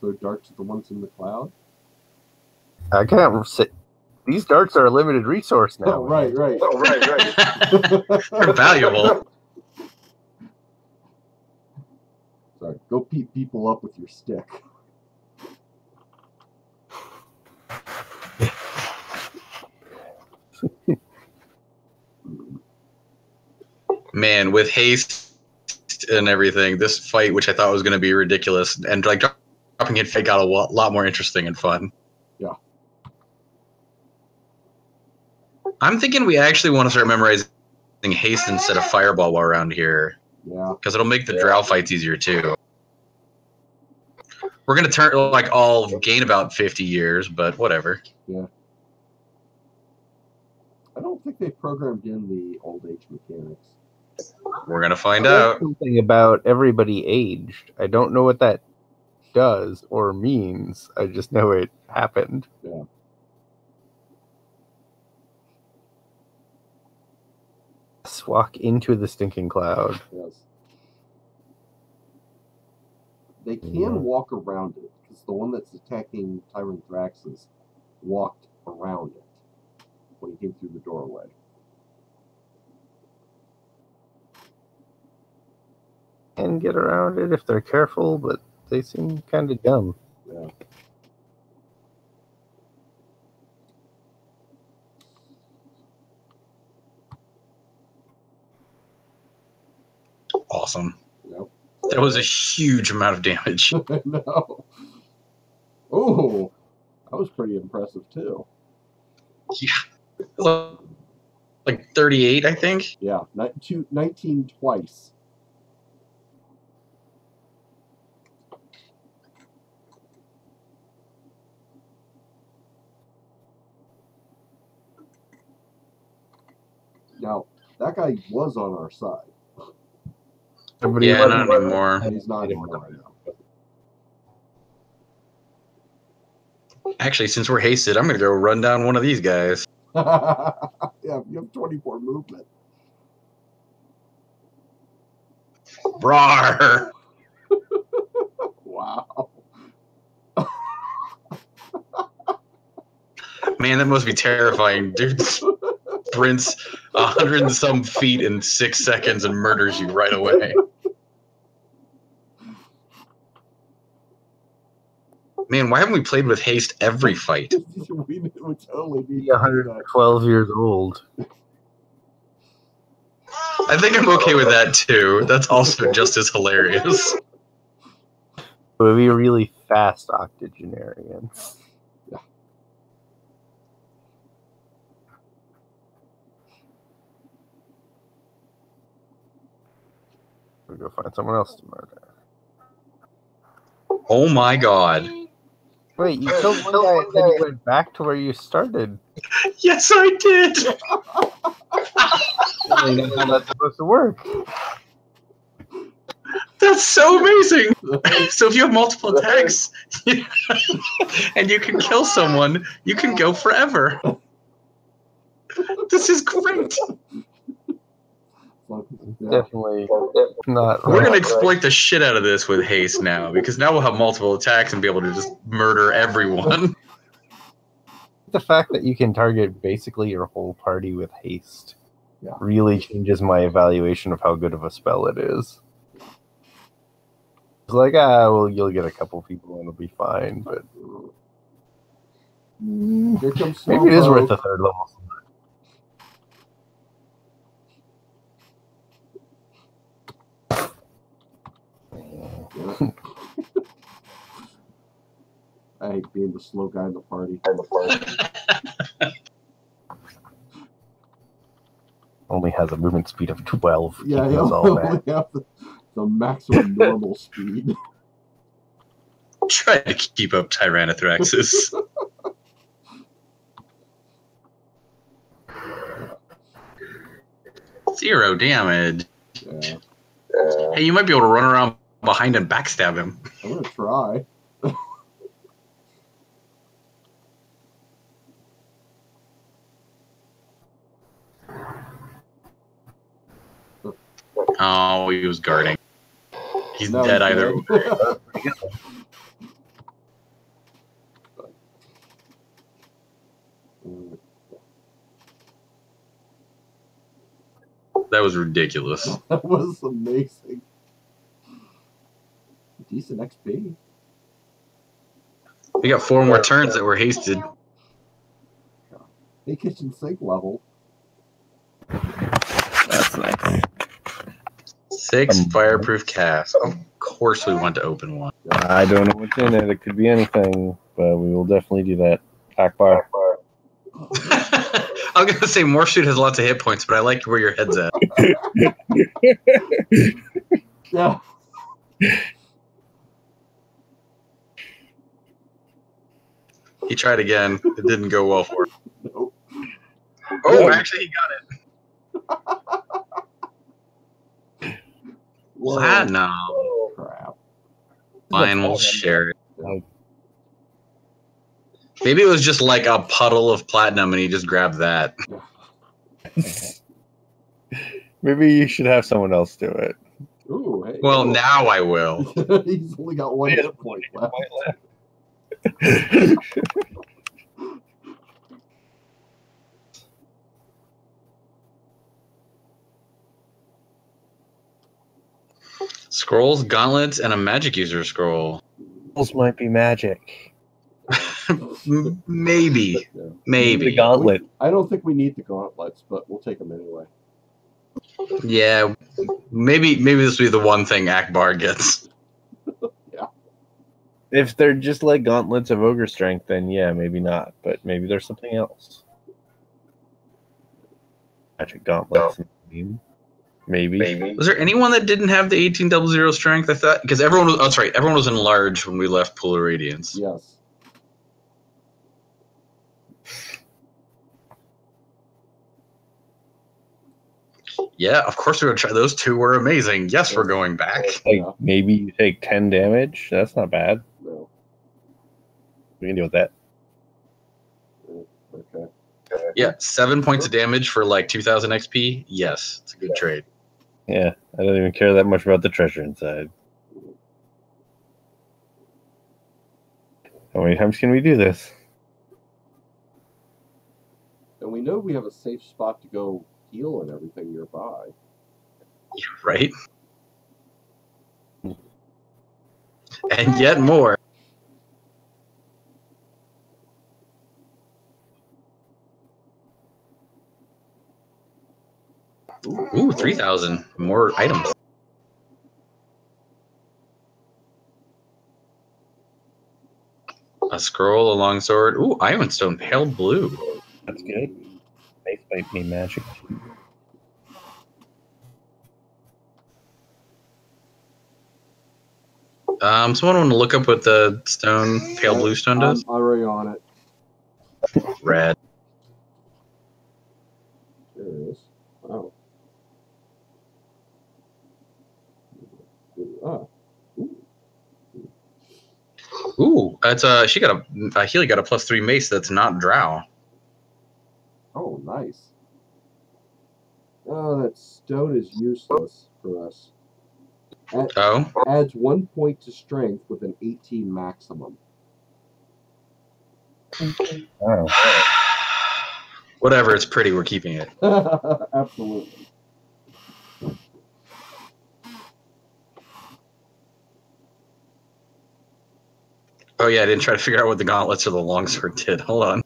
Throw darts at the ones in the cloud. I can't say. These darts are a limited resource now. Oh, right. They're valuable. Sorry, go beat people up with your stick. Man, with haste and everything, this fight, which I thought was going to be ridiculous, and like dropping it, got a lot more interesting and fun. Yeah. I'm thinking we actually want to start memorizing haste instead of fireball while around here. Yeah. Because it'll make the drow fights easier too. We're going to turn, like, all gain about 50 years, but whatever. Yeah. I don't think they programmed in the old age mechanics. We're going to find out. Something about everybody aged. I don't know what that does or means. I just know it happened. Yeah. Let's walk into the stinking cloud. Yes. They can walk around it, because the one that's attacking Tyrant Thraxus walked around it when he came through the doorway. Can get around it if they're careful, but they seem kind of dumb. Yeah. Awesome. Yep. That was a huge amount of damage. I know. Oh, that was pretty impressive too. Yeah. Like 38, I think. Yeah, 19 twice. Now, that guy was on our side. Yeah, not anymore. He's not anymore. Actually, since we're hasted, I'm going to go run down one of these guys. Yeah, you have 24 movement. Rawr! Wow. Man, that must be terrifying. Dude sprints 100 and some feet in 6 seconds and murders you right away. Man, why haven't we played with haste every fight? we totally need 112 years old. I think I'm okay with that too. That's also just as hilarious. It would be a really fast octogenarian. Yeah. We'll go find someone else to murder. Oh my god. Wait, you killed one guy and then you went back to where you started. Yes, I did! How that's supposed to work? That's so amazing! So if you have multiple attacks and you can kill someone, you can go forever. This is great! Definitely not. We're going to exploit the shit out of this with haste now, because now we'll have multiple attacks and be able to just murder everyone. The fact that you can target basically your whole party with haste really changes my evaluation of how good of a spell it is. It's like, well, you'll get a couple people and it'll be fine, but Here comes maybe it is worth a third level. I hate being the slow guy in the party. Only has a movement speed of 12. Yeah, keeping I us all only mad. have the maximum normal speed. Try to keep up Tyrannothraxus. 0 damage. Yeah. Hey, you might be able to run around behind and backstab him. I'm gonna try. Oh, he was guarding. He's No, dead he's either dead. way. That was ridiculous. That was amazing. Decent XP. We got 4 more turns that were hasted. Hey, kitchen sink level. That's nice. 6 fireproof casts. Of course we want to open one. I don't know what's in it. It could be anything, but we will definitely do that. Akbar. I was gonna say Morph has lots of hit points, but I liked where your head's at. Yeah. He tried again. It didn't go well for him. Nope. Oh, actually, he got it. Platinum. Crap. Fine, we'll share it. Maybe it was just like a puddle of platinum and he just grabbed that. Maybe you should have someone else do it. Ooh, hey, Well, now I will. He's only got 1 hit point left. Scrolls, gauntlets, and a magic user scroll. Those might be magic. Maybe. Yeah. The Maybe. gauntlet. I don't think we need the gauntlets, but we'll take them anyway. Yeah. Maybe this will be the one thing Akbar gets. If they're just like gauntlets of ogre strength, then yeah, maybe not. But maybe there's something else. Magic gauntlets. Maybe. Was there anyone that didn't have the 1800 strength? I thought because everyone was. Oh, that's right. Everyone was in large when we left Pool of Radiance. Yes. Yeah, of course we would try. Those 2 were amazing. Yes, we're going back. Like Yeah. maybe you take 10 damage. That's not bad. No. We can deal with that. Okay. Yeah, 7 points of damage for like 2,000 XP. Yes, it's a good trade. Yeah, I don't even care that much about the treasure inside. How many times can we do this? And we know we have a safe spot to go heal and everything nearby. Yeah, right? And yet more. Ooh, 3,000 more items. A scroll, a longsword. Ooh, Ironstone, pale blue. That's good. Face might be magic. Someone want to look up what the stone, pale blue stone does? I'm already on it. Red. There it is. Wow. Ah. Ooh, that's she got a Healy got a +3 mace that's not drow. Oh, nice. Oh, that stone is useless for us. Oh, Adds 1 point to strength with an 18 maximum. Oh. whatever. It's pretty. We're keeping it. Absolutely. Oh yeah, I didn't try to figure out what the gauntlets or the longsword did. Hold on.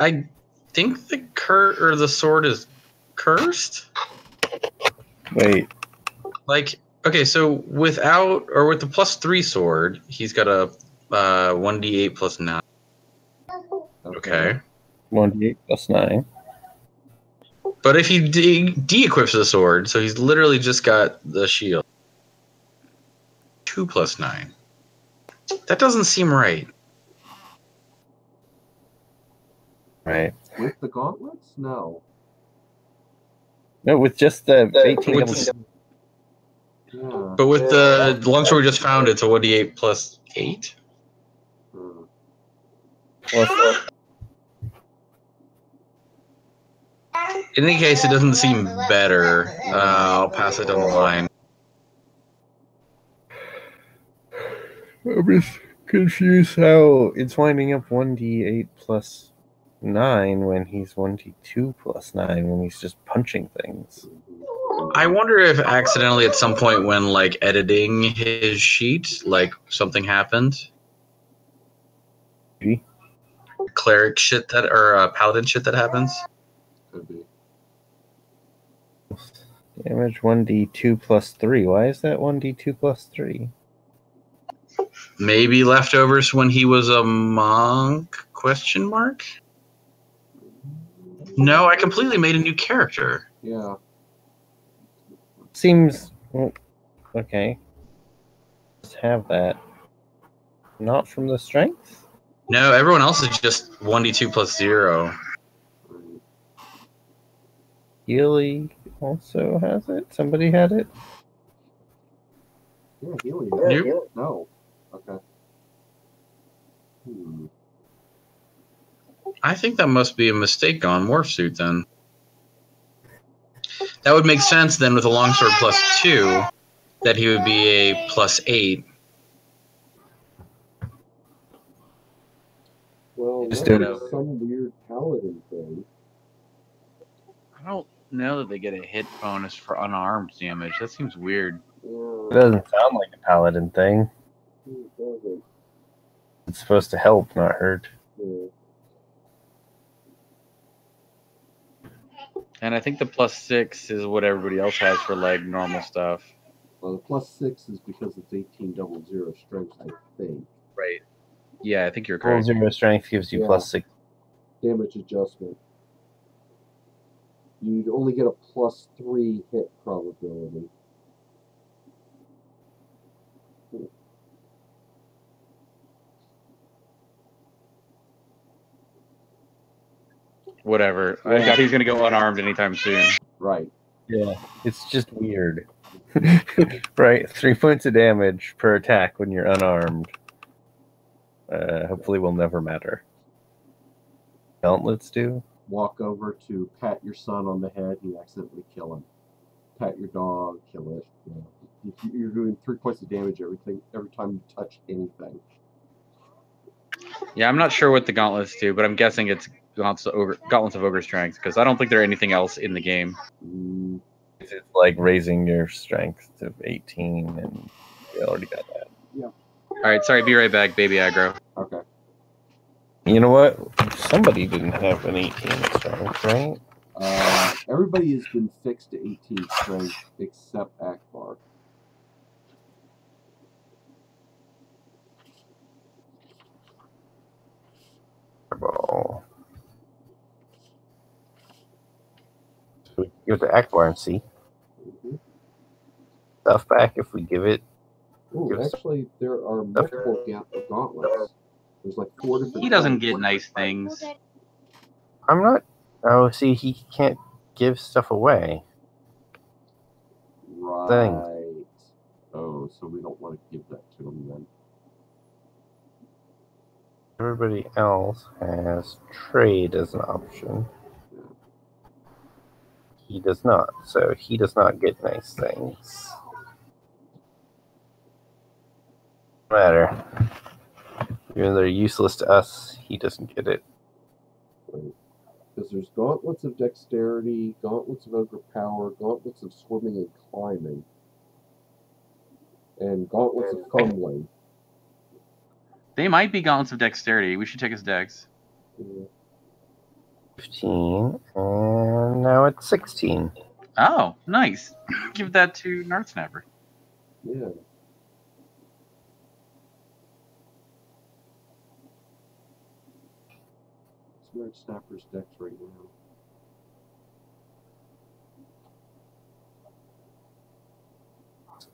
I think the sword is cursed. Wait. Like, okay, so without or with the +3 sword, he's got a 1d8 +9. Okay. 1d8 +9. But if he de-equips the sword, so he's literally just got the shield. 2 plus 9. That doesn't seem right. Right. With the gauntlets? No. No, with just the 18 With double. the- Yeah. But with the longsword we just found, it's a 1d8 plus 8. Hmm. Plus, In any case, it doesn't seem better. I'll pass it down the line. I'm just confused how it's winding up 1d8 plus 9 when he's 1d2 plus 9 when he's just punching things. I wonder if accidentally at some point when like editing his sheet, like something happened. Maybe. Cleric shit that or paladin shit that happens. Could be. Damage 1d2 plus 3. Why is that 1d2 plus 3? Maybe leftovers when he was a monk? Question mark? No, I completely made a new character. Yeah. Seems. Well, okay. Let's have that. Not from the strength? No, everyone else is just 1d2 plus 0. Right. Healy also has it? Somebody had it? Yeah, healing. Nope. No. Okay. Hmm. I think that must be a mistake on Morph Suit then. That would make sense then with a longsword plus 2, that he would be a plus 8. Well, Instead unless of- it's some weird paladin thing. I don't know that they get a hit bonus for unarmed damage. That seems weird. It Yeah. doesn't sound like a paladin thing. It doesn't. It's supposed to help, not hurt. Yeah. And I think the +6 is what everybody else has for like normal stuff. Well, the +6 is because it's 1800 strength, I think. Right. Yeah, I think you're Roll correct. 0 strength gives you Yeah. plus 6. Damage adjustment. You'd only get a +3 hit probability. Whatever. I doubt he's gonna go unarmed anytime soon. Right. Yeah, it's just weird. Right, 3 points of damage per attack when you're unarmed. Hopefully will never matter. Gauntlets do? Walk over to pat your son on the head, you accidentally kill him. Pat your dog, kill it. You know, you're doing 3 points of damage every time you touch anything. Yeah, I'm not sure what the gauntlets do, but I'm guessing it's gauntlets of ogre strength because I don't think there's anything else in the game. Mm, It's like raising your strength to 18, and we already got that. All right, sorry. Be right back, baby aggro. okay. You know what? Somebody didn't have an 18 strength, right? Everybody has been fixed to 18 strength except Akbar. Oh. So we can go to Akbar and see. Mm-hmm. Stuff back if we give it. Oh, Give us- actually, there are multiple gauntlets. There's like 4 different. He doesn't gauntlets. get nice things. I'm not. Oh, see, he can't give stuff away. Right. Oh, so we don't want to give that to him then. Everybody else has trade as an option. Yeah. He does not, so he does not get nice things. No matter. Even though they're useless to us, he doesn't get it. Right. Because there's gauntlets of dexterity, gauntlets of ogre power, gauntlets of swimming and climbing, and gauntlets of fumbling. They might be gauntlets of dexterity. We should check his dex. Yeah. 15, and now it's 16. Oh, nice. Give that to Nart Snapper. Yeah. Where's Snapper's dex right now?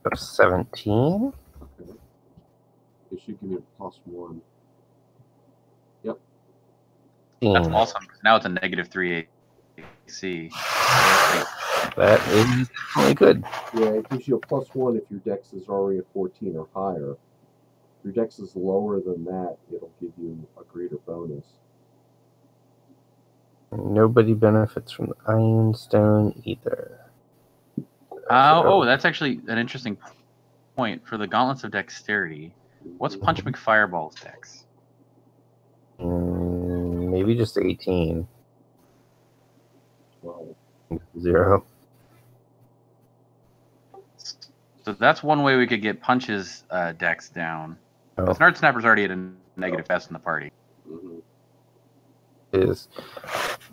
Of 17. Okay. It should give me a +1. Yep. That's awesome. Now it's a -3 AC. That is really good. Yeah, it gives you a +1 if your dex is already a 14 or higher. If your dex is lower than that, it'll give you a greater bonus. Nobody benefits from the Iron Stone either. Oh, that's actually an interesting point for the Gauntlets of Dexterity. What's Punch McFireball's dex? Maybe just 18. Well, 0. So that's one way we could get Punch's dex down. Oh. Because Nerd Snapper's already at a -S in the party. Is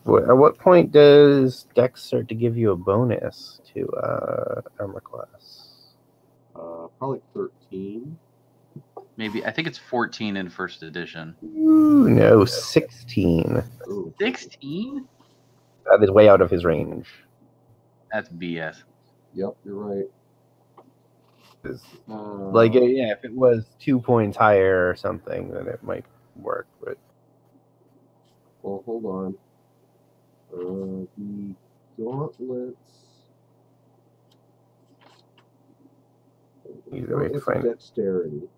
at what point does Dex start to give you a bonus to armor class? probably 13. Maybe, I think it's 14 in first edition. Ooh, no, 16. Ooh. 16? That is way out of his range. That's BS. Yep, you're right. Like, yeah, if it was 2 points higher or something, then it might work. But well, hold on. The gauntlets. Either way, Gauntlets fine. of dexterity.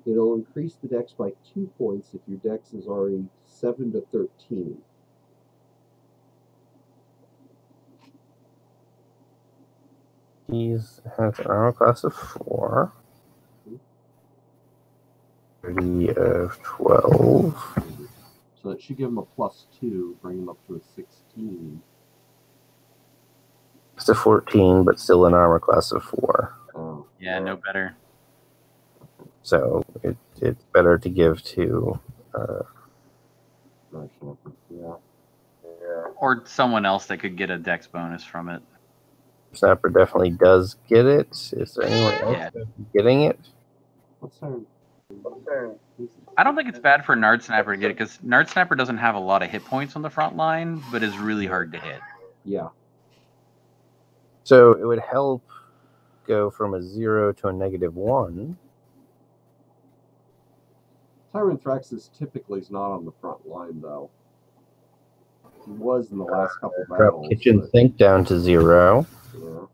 It'll increase the dex by 2 points if your dex is already 7 to 13. He has an armor class of 4. 30 of 12. So that should give him a +2, bring him up to a 16. It's a 14, but still an armor class of 4. Oh, Yeah, no better. So it's better to give to. Yeah. Or someone else that could get a dex bonus from it. Snapper definitely does get it. Is there anyone else Yeah. getting it? What's her? I don't think it's bad for Nard Snapper to get it, because Nard Snapper doesn't have a lot of hit points on the front line, but is really hard to hit. Yeah. So it would help go from a 0 to a -1. Tyrant Thraxus typically is not on the front line, though. He was in the last couple Drop battles. kitchen but, sink down to 0. yeah.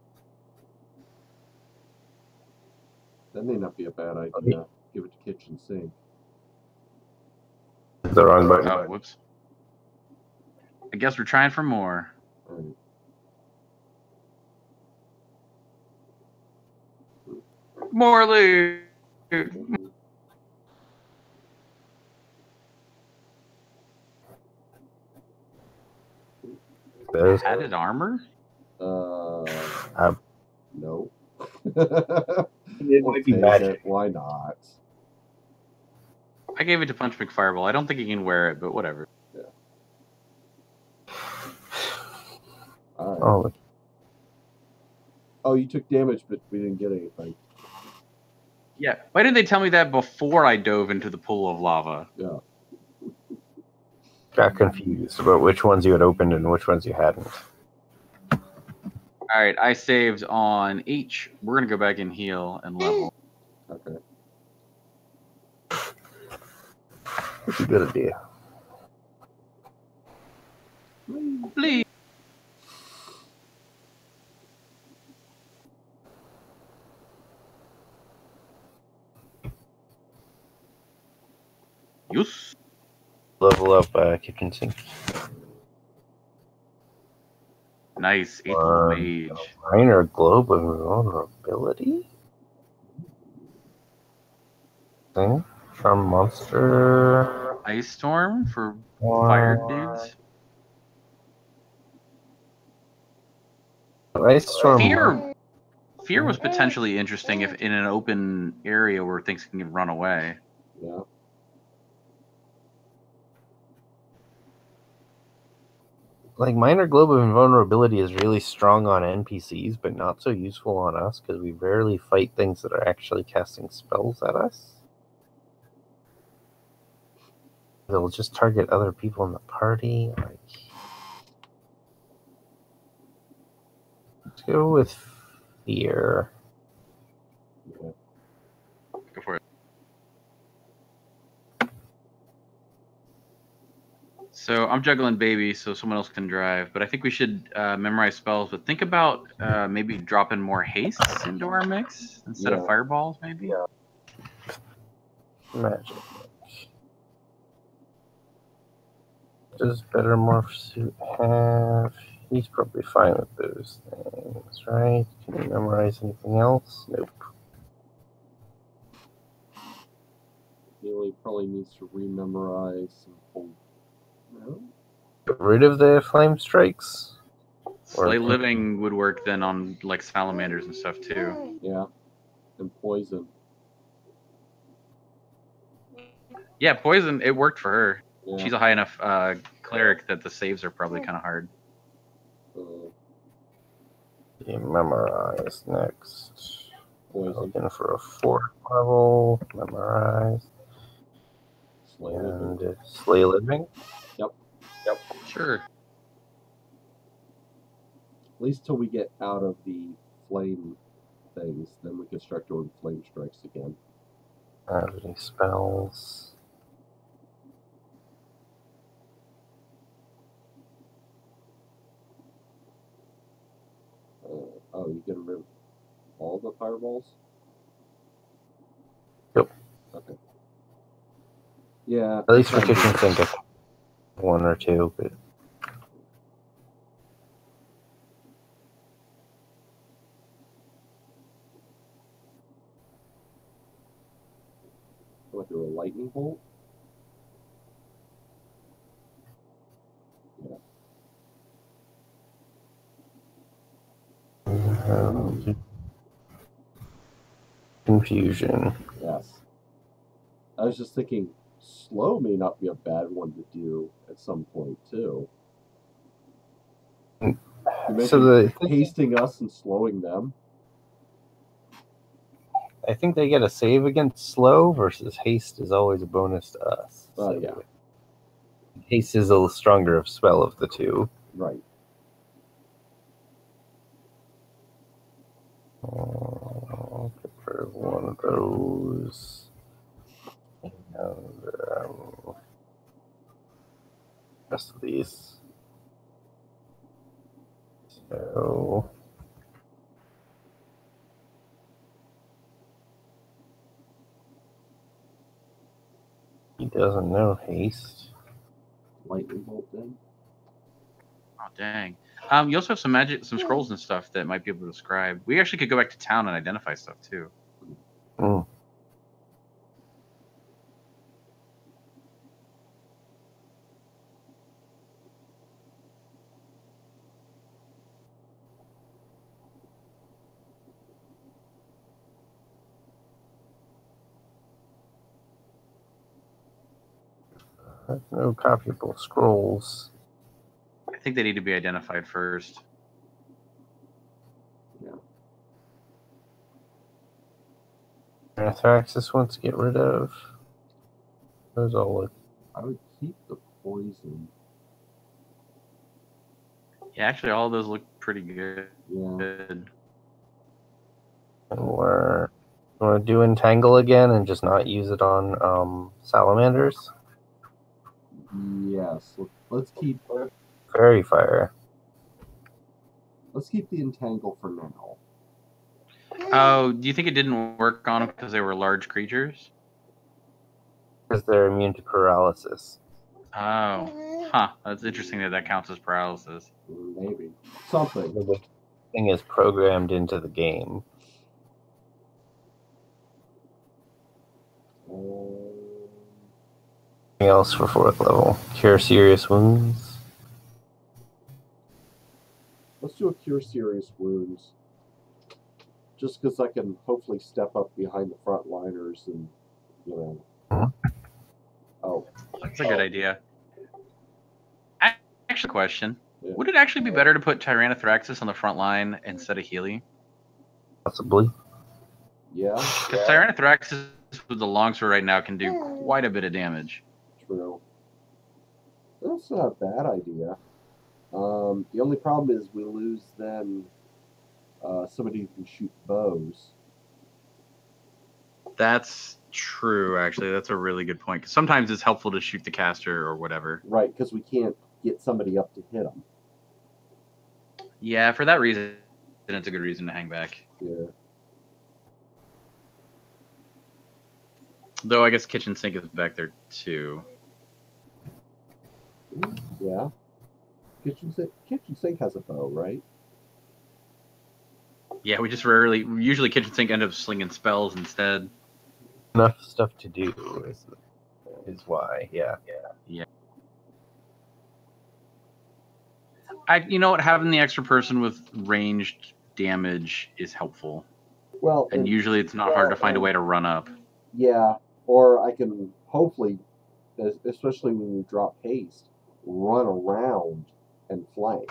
That may not be a bad idea. Give it to kitchen sink. The wrong button. Oh, whoops. I guess we're trying for more. Right. More loot! Those Added armor? No. it might be magic. Why not? I gave it to Punch McFireball. I don't think he can wear it, but whatever. Yeah. All right. Oh, Oh, you took damage, but we didn't get anything. Yeah. Why didn't they tell me that before I dove into the pool of lava? Yeah. got confused about which ones you had opened and which ones you hadn't. All right, I saved on H. We're gonna go back and heal and level. Okay. That's a good idea. Please. Yes. Level up kitchen sink. Nice. 8th level mage. Minor globe of vulnerability? Thing from monster. Ice storm for fire dudes. Ice storm. Fear was potentially interesting if in an open area where things can run away. Yeah. Like, minor globe of invulnerability is really strong on NPCs, but not so useful on us because we rarely fight things that are actually casting spells at us. They'll just target other people in the party. Like, let's go with here. Yeah. Go for it. So I'm juggling baby, so someone else can drive. But I think we should memorize spells. But think about maybe dropping more hastes into our mix instead of fireballs, maybe. Yeah. Magic. Does Better Morph Suit have? He's probably fine with those things, right? Can you memorize anything else? Nope. He probably needs to rememorize some whole. No? Get rid of the flame strikes? Slay living would work then on like salamanders and stuff too. Yeah. And poison. Yeah, poison, it worked for her. Yeah. She's a high enough cleric that the saves are probably kind of hard. Memorize next. Poison. Looking for a 4th level. Memorize. Slay and living. Slay living. Yep. Sure. At least till we get out of the flame things, then we can start doing flame strikes again. Have any spells? Oh, you get rid of all the fireballs? Yep. Okay. Yeah. At least for kitchen sink, 1 or 2, but What, do a lightning bolt? Yeah. confusion. Yes. I was just thinking, slow may not be a bad one to do at some point, too. So the hasting us and slowing them. I think they get a save against slow versus haste is always a bonus to us. Oh, So yeah. Haste is a stronger spell of the two. Right. For one of those. And rest of these. So he doesn't know haste. Lightning bolt then. Oh dang. You also have some scrolls and stuff that might be able to describe. We actually could go back to town and identify stuff too. Mm. No copyable scrolls. I think they need to be identified first. Yeah. Anthraxis wants to get rid of. Those all look. I would keep the poison. Yeah, actually all of those look pretty good. Yeah. Good. And we're going to do entangle again and just not use it on salamanders. Yes. Let's keep. Fairy fire. Let's keep the entangle for now. Oh, do you think it didn't work on them because they were large creatures? Because they're immune to paralysis. Oh, huh. That's interesting that counts as paralysis. Maybe. Something. The thing is programmed into the game. Anything else for 4th level? Cure serious wounds. Let's do a cure serious wounds. Just because I can hopefully step up behind the frontliners and, you know. Oh. That's a good idea. Actually, question. Yeah. Would it actually be better to put Tyrannothraxis on the front line instead of Healy? Possibly. Yeah. Because Tyrannothraxis with the longsword right now can do quite a bit of damage. True. That's not a bad idea. The only problem is we lose then somebody who can shoot bows. That's true, actually. That's a really good point. 'Cause sometimes it's helpful to shoot the caster or whatever. Right, because we can't get somebody up to hit them. Yeah, for that reason, it's a good reason to hang back. Yeah. Though I guess kitchen sink is back there too. Yeah. Kitchen sink has a bow, right? Yeah, we usually kitchen sink end up slinging spells instead. Enough stuff to do is why. Yeah. You know what? Having the extra person with ranged damage is helpful, Well, and usually it's not hard to find a way to run up. Yeah, or I can hopefully, especially when you drop haste, run around and flank.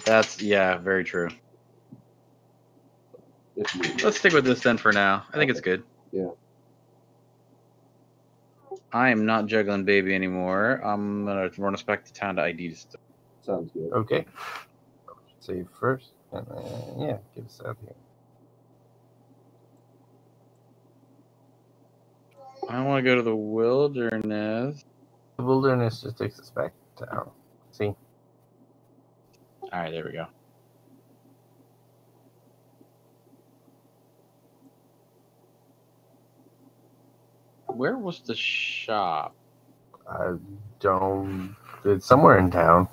That's very true. If you, Let's stick with this then for now. I think it's good. Yeah. I am not juggling baby anymore. I'm gonna run us back to town to ID stuff. Sounds good. Okay. Save first, and then yeah, get us out here. I want to go to the wilderness. The wilderness just takes us back to town. See? All right, there we go. Where was the shop? I don't. It's somewhere in town.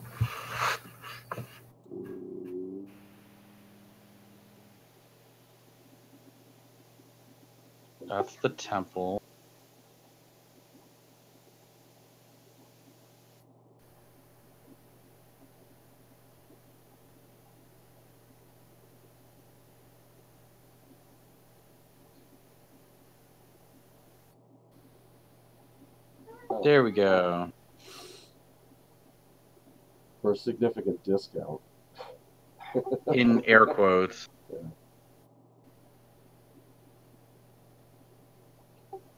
That's the temple. There we go. For a significant discount. In air quotes. Yeah.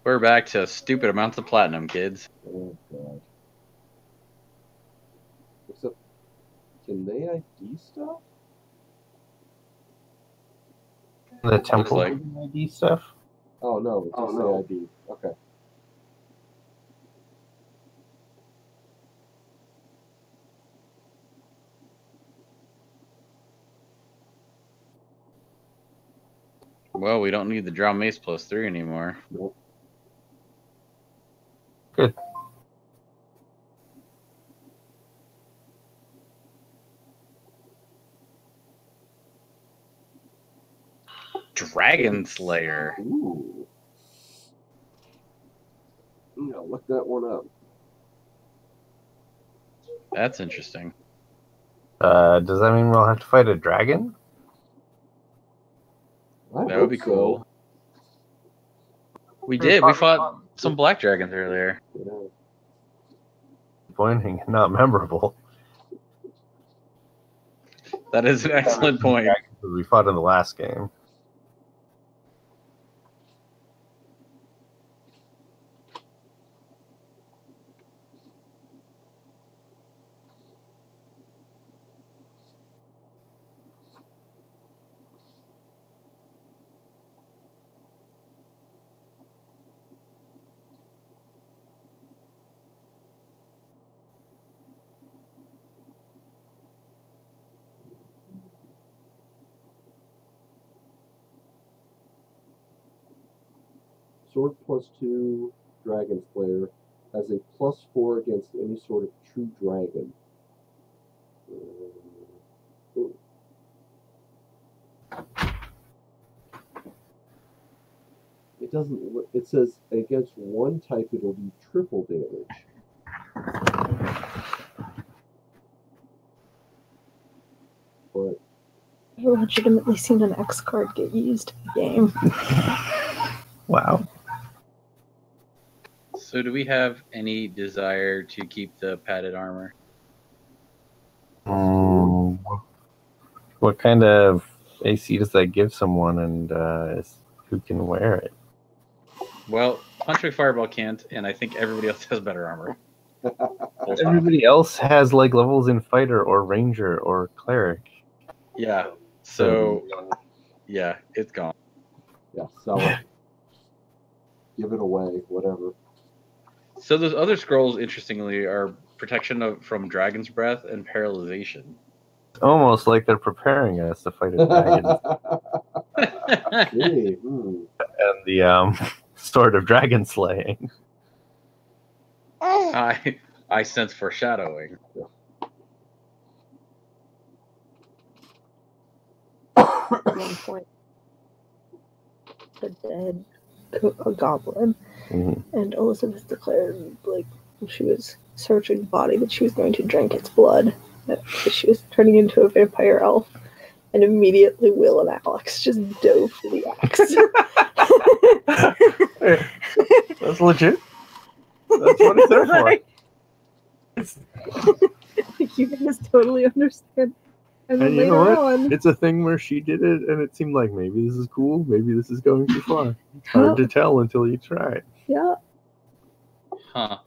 We're back to stupid amounts of platinum, kids. Oh god. Except, can they ID stuff? The temple like- ID stuff. Oh no, it's just the ID. Okay. Well, we don't need the draw mace +3 anymore. Nope. Good. Dragon Slayer. Ooh. Yeah, look that one up. That's interesting. Does that mean we'll have to fight a dragon? I That would be hope cool. We did. We fought some black dragons earlier. So. Yeah. Disappointing, not memorable. That is an excellent point. We fought in the last game. Sword +2 Dragon Slayer has a +4 against any sort of true dragon. Ooh. It doesn't. It says against one type it'll do triple damage. But I've legitimately seen an X card get used in the game. Wow. So do we have any desire to keep the padded armor? What kind of AC does that give someone, and who can wear it? Well, Punching Fireball can't, and I think everybody else has better armor. Full stop. Everybody else has like levels in fighter or ranger or cleric. Yeah. So, yeah, it's gone. Yeah, sell it. Give it away, whatever. So those other scrolls, interestingly, are protection from dragon's breath and paralyzation. It's almost like they're preparing us to fight a dragon. Gee, And the sword of dragon slaying. I sense foreshadowing. At one point, the dead a goblin, and Elizabeth declared, like, she was searching the body, that she was going to drink its blood, because she was turning into a vampire elf, and immediately Will and Alex just dove for the axe. That's legit. That's what it's there for. You guys totally understand. And then And you later know what? on, It's a thing where she did it, and it seemed like maybe this is cool, maybe this is going too far. It's hard to tell until you try it. yeah. Huh.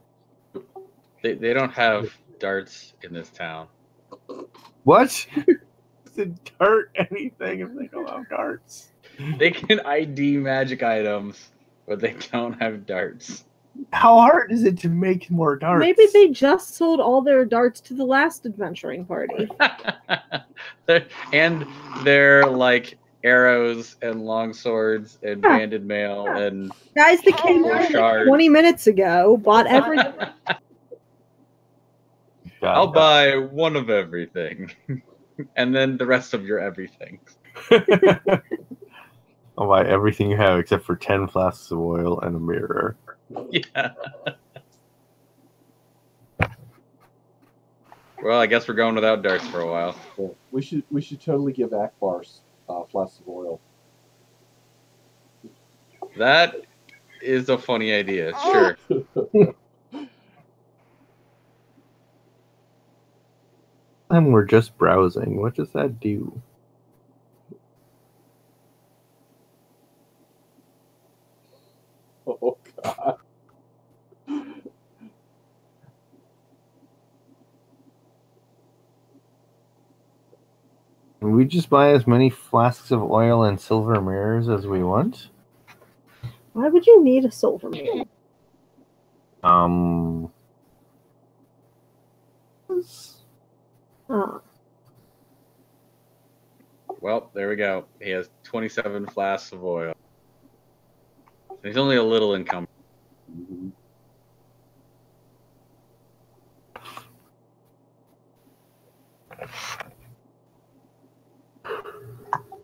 They don't have darts in this town. What? Does it hurt anything if they don't have darts? They can ID magic items, but they don't have darts. How hard is it to make more darts? Maybe they just sold all their darts to the last adventuring party. And they're like arrows and long swords and banded mail and Guys that came out shards. 20 minutes ago bought everything. I'll buy one of everything. And then the rest of your everything. I'll buy everything you have except for 10 flasks of oil and a mirror. Yeah. Well, I guess we're going without darts for a while. yeah. We should totally give Akbar flasks of oil. That is a funny idea. Sure. And we're just browsing. What does that do? Oh God. Can we just buy as many flasks of oil and silver mirrors as we want? Why would you need a silver mirror? Well, there we go. He has 27 flasks of oil. He's only a little encumbered. Mhm.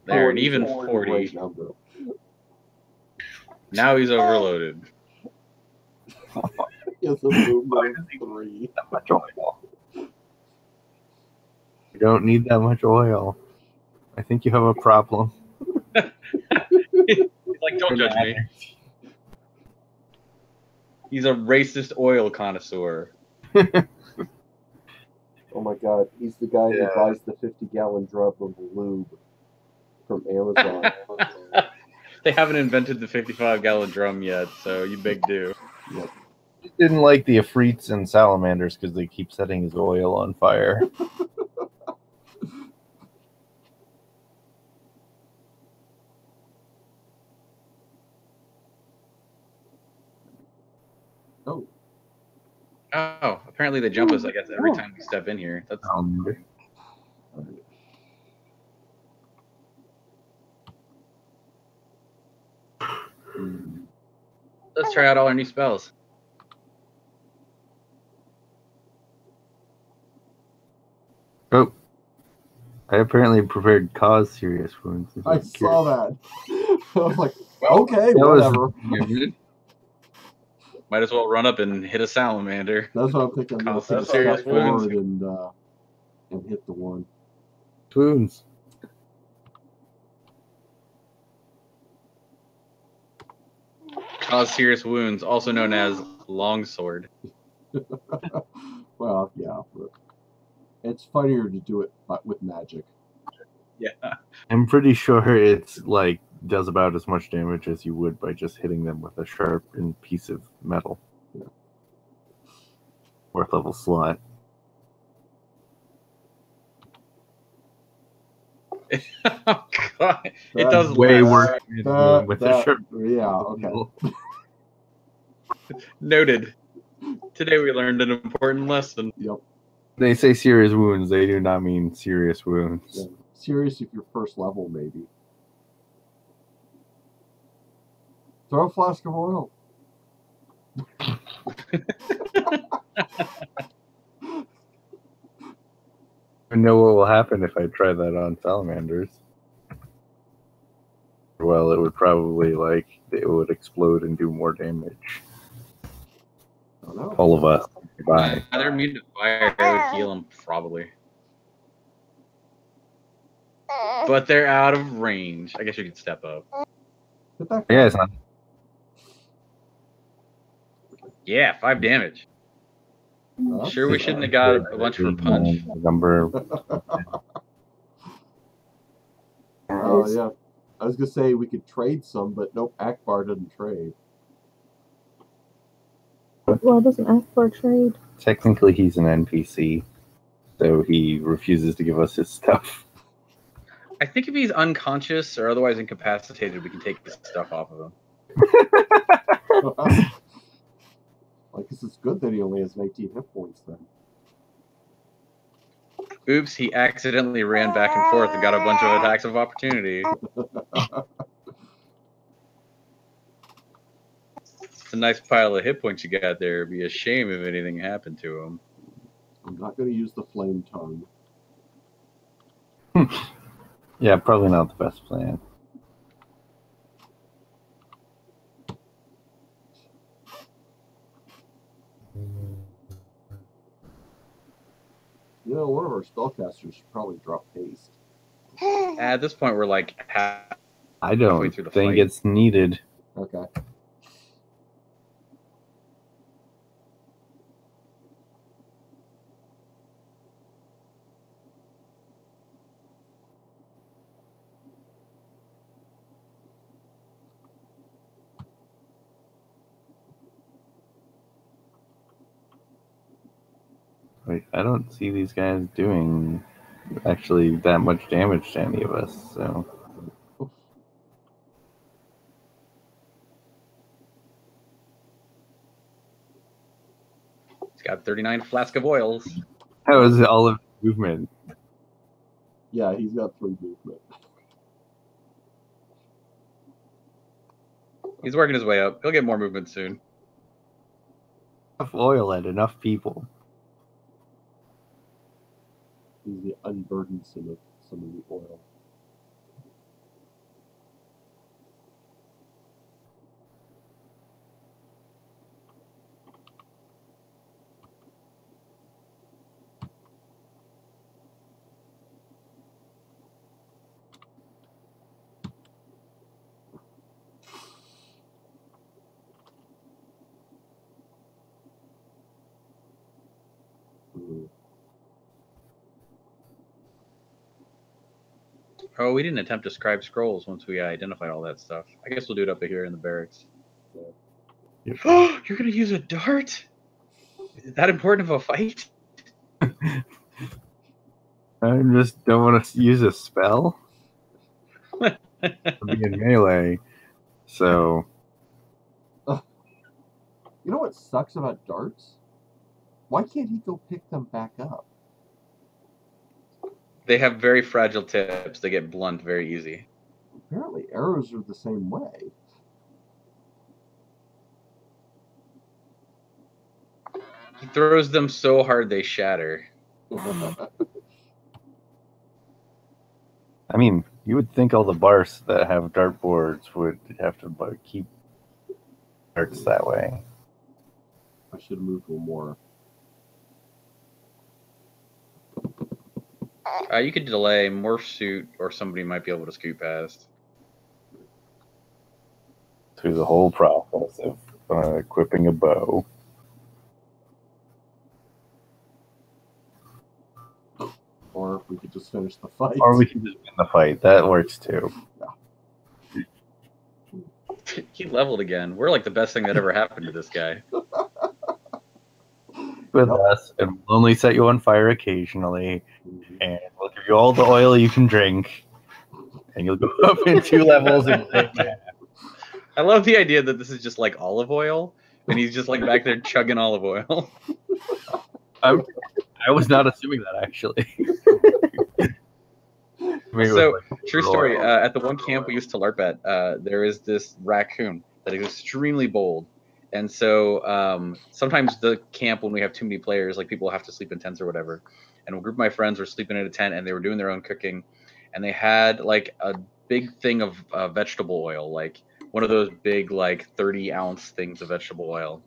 There, and even 44 is the 40. right number. Now he's overloaded. He has a movement of 3. That much oil. You don't need that much oil. I think you have a problem. He's like, don't judge me. He's a racist oil connoisseur. Oh my God, he's the guy who buys the 50-gallon drum of lube from Amazon. They haven't invented the 55-gallon drum yet, so you big do. Yep. He didn't like the Afrits and salamanders because they keep setting his oil on fire. Oh. Oh, apparently they jump us, I guess, every time we step in here. That's Let's try out all our new spells. Oh. I apparently prepared cause serious wounds. I saw that. I was like, Well, okay, that was- whatever. Might as well run up and hit a salamander. That's what I'm thinking. I'm gonna Cause some step serious forward and hit the one. Wounds. Cause serious wounds, also known as longsword. Well, yeah, but it's funnier to do it with magic. Yeah. I'm pretty sure it's like does about as much damage as you would by just hitting them with a sharpened piece of metal. Yeah. 4th level slot. Oh god, it does Way less. worse with a shirt. Yeah, okay. Noted. Today we learned an important lesson. Yep. They say serious wounds. They do not mean serious wounds. Yeah. Serious if you're first level, maybe. Throw a flask of oil. I know what will happen if I try that on salamanders. Well, it would probably, it would explode and do more damage. I don't know. All of us. Goodbye. They're immune to fire. It would heal them, probably. But they're out of range. I guess you could step up. Hit that Yeah, it's not. Yeah, 5 damage. guy. Sure, we shouldn't have got a bunch for a punch. Number. Oh, yeah. I was going to say we could trade some, but nope, Akbar doesn't trade. Why doesn't Akbar trade? Technically, he's an NPC, so he refuses to give us his stuff. I think if he's unconscious or otherwise incapacitated, we can take this stuff off of him. I guess it's good that he only has 19 hit points then. Oops, he accidentally ran back and forth and got a bunch of attacks of opportunity. It's a nice pile of hit points you got there. It'd be a shame if anything happened to him. I'm not going to use the flame tongue. Yeah, probably not the best plan. You know, one of our spellcasters should probably drop haste. At this point, we're like I don't Halfway through the think fight. it's needed. Okay. Wait, I don't see these guys doing actually that much damage to any of us, so. He's got 39 flask of oils. How is all of movement? Yeah, he's got 3 movement. He's working his way up. He'll get more movement soon. Enough oil and enough people. He's the unburdensome of some of the oil. Oh, we didn't attempt to scribe scrolls once we identified all that stuff. I guess we'll do it up here in the barracks. Oh, you're gonna use a dart? Is that important of a fight? I just don't want to use a spell. To be in melee, so. You know what sucks about darts? Why can't he go pick them back up? They have very fragile tips. They get blunt very easy. Apparently arrows are the same way. He throws them so hard they shatter. I mean, you would think all the bars that have dartboards would have to keep darts that way. I should have moved one more. You could delay morph suit, or somebody might be able to scoot past. Through the whole process of equipping a bow. Or if we could just finish the fight. Or we can just win the fight. That works too. He leveled again. We're like the best thing that ever happened to this guy. With us, and we'll only set you on fire occasionally, and we'll give you all the oil you can drink. and you'll go up in 2 levels and I love the idea that this is just like olive oil, and he's just like back there chugging olive oil. I was not assuming that actually. So, true story. At the one camp we used to LARP at, there is this raccoon that is extremely bold. And so sometimes the camp, when we have too many players, like people have to sleep in tents or whatever. And a group of my friends were sleeping in a tent and they were doing their own cooking. And they had like a big thing of vegetable oil, like one of those big like 30-ounce things of vegetable oil.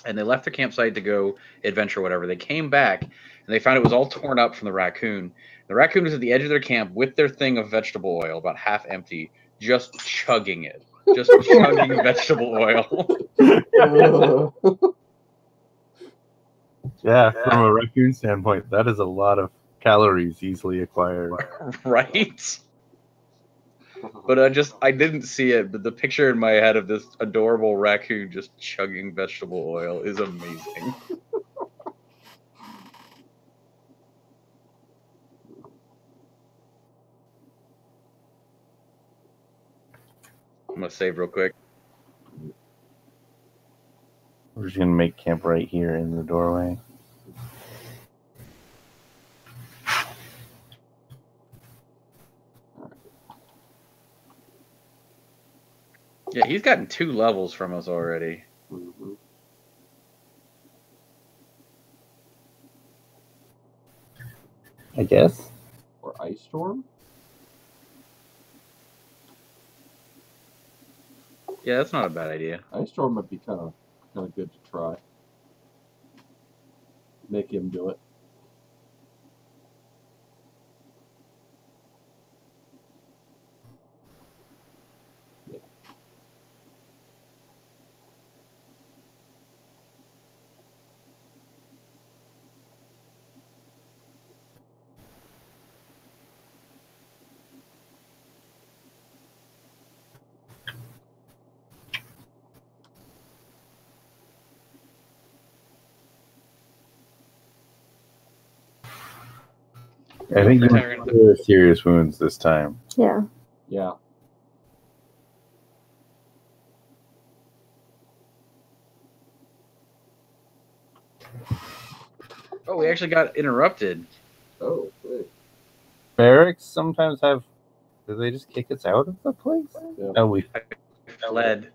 And they left the campsite to go adventure, whatever. They came back and they found it was all torn up from the raccoon. The raccoon was at the edge of their camp with their thing of vegetable oil, about half empty, just chugging it. Just chugging vegetable oil. Yeah, from a raccoon standpoint, that is a lot of calories easily acquired. Right? But I didn't see it, but the picture in my head of this adorable raccoon just chugging vegetable oil is amazing. I'm gonna save real quick. We're just gonna make camp right here in the doorway. Yeah, he's gotten 2 levels from us already. Mm-hmm. I guess. Or Ice Storm? Yeah, that's not a bad idea. Ice Storm might be kind of good to try. Make him do it. I think you went for serious wounds this time. Yeah. Yeah. Oh, we actually got interrupted. Oh, good. Barracks sometimes have. Do they just kick us out of the place? Yeah. No, we Fled.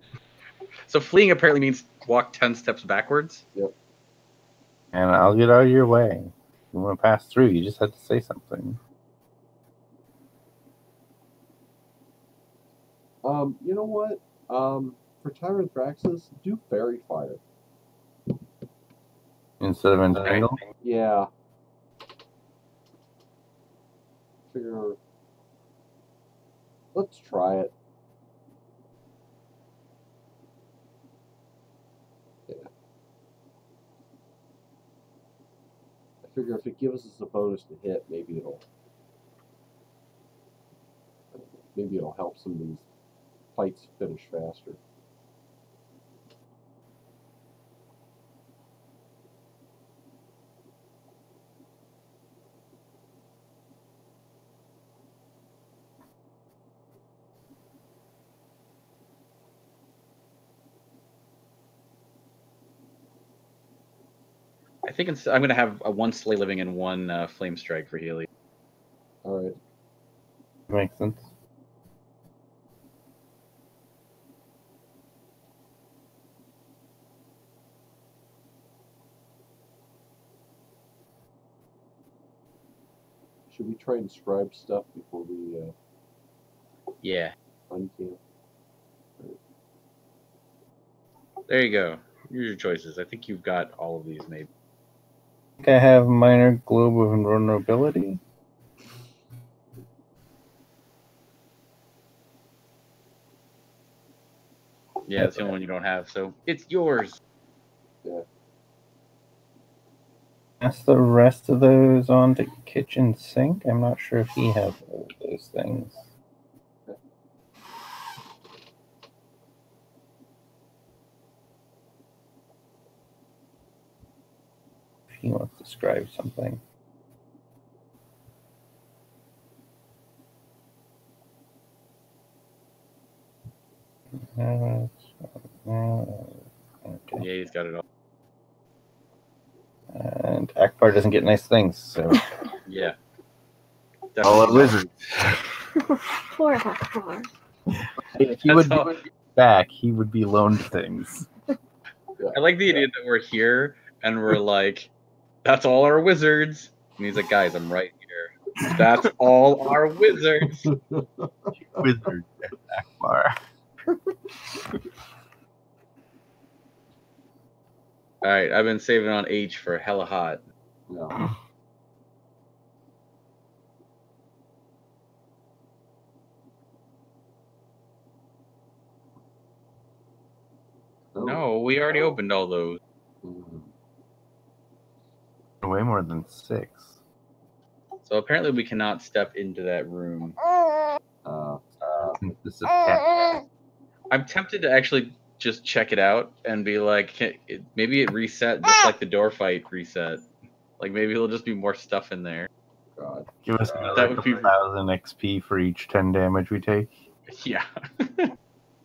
So fleeing apparently means walk 10 steps backwards. Yep. And I'll get out of your way. You want to pass through? You just had to say something. You know what? For Tyrant Thraxus, do Fairy Fire. Instead of entangle? Yeah. Figure. Let's try it. Yeah. I figure if it gives us a bonus to hit, maybe it'll help some of these fights finish faster. I think I'm going to have a 1 Slay Living and 1 Flame Strike for Healy. All right. Makes sense. Should we try and scribe stuff before we Yeah. uncamp? There you go. Here's your choices. I think you've got all of these maybe. I think I have minor globe of invulnerability. Yeah, that's the only one you don't have, so it's yours. Yeah. Pass the rest of those on to kitchen sink. I'm not sure if he has all of those things. If he wants to describe something. Okay. Yeah, he's got it all. And Akbar doesn't get nice things, so Yeah. all a Definitely. wizard. Poor Akbar. If he That's would all. be back, he would be loaned things. I like the idea that we're here and we're like, that's all our wizards. And he's like, guys, I'm right here. That's all our wizards. Wizard Akbar. All right, I've been saving on H for hella hot. Yeah. No, we already opened all those. Mhm. Way more than 6. So apparently we cannot step into that room. This is cat. I'm tempted to actually just check it out and be like, maybe it reset just like the door fight reset. Like maybe it'll just be more stuff in there. God. Give us That another would be- 1,000 XP for each 10 damage we take. Yeah.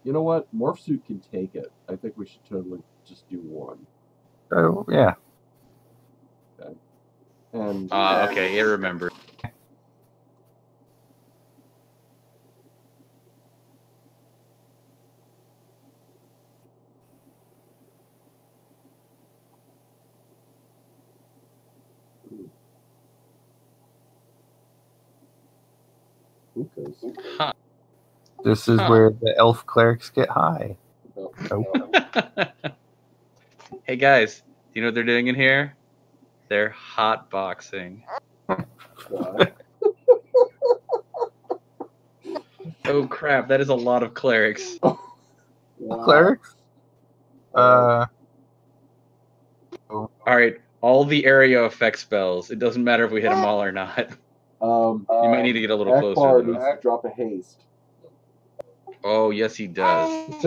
You know what? Morph Suit can take it. I think we should totally just do one. Oh, yeah. And Okay, yeah, remember. hookahs. Huh. This is where the elf clerics get high. Oh, Hey guys, do you know what they're doing in here? They're hot boxing. God. Oh crap, that is a lot of clerics. Wow. Clerics? Alright, all the area effect spells. It doesn't matter if we hit them all or not. You might need to get a little Akbar closer. needs Though. to drop a haste. Oh, yes, he does.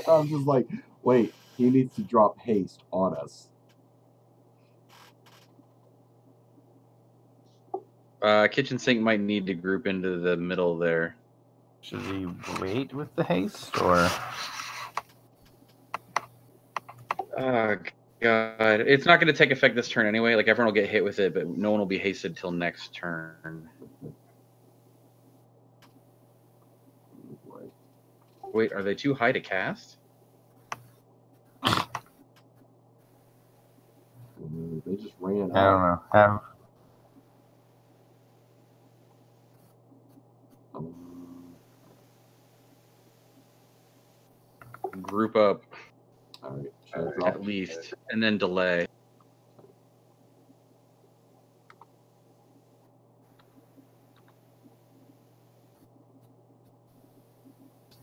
I'm just like, wait, he needs to drop haste on us. Kitchen sink might need to group into the middle there. Should we wait with the haste, or? Oh, God. It's not going to take effect this turn anyway. Like, everyone will get hit with it, but no one will be hasted till next turn. Wait, are they too high to cast? They just ran I don't out. know. Group up, Alright, should I drop at least, and then delay.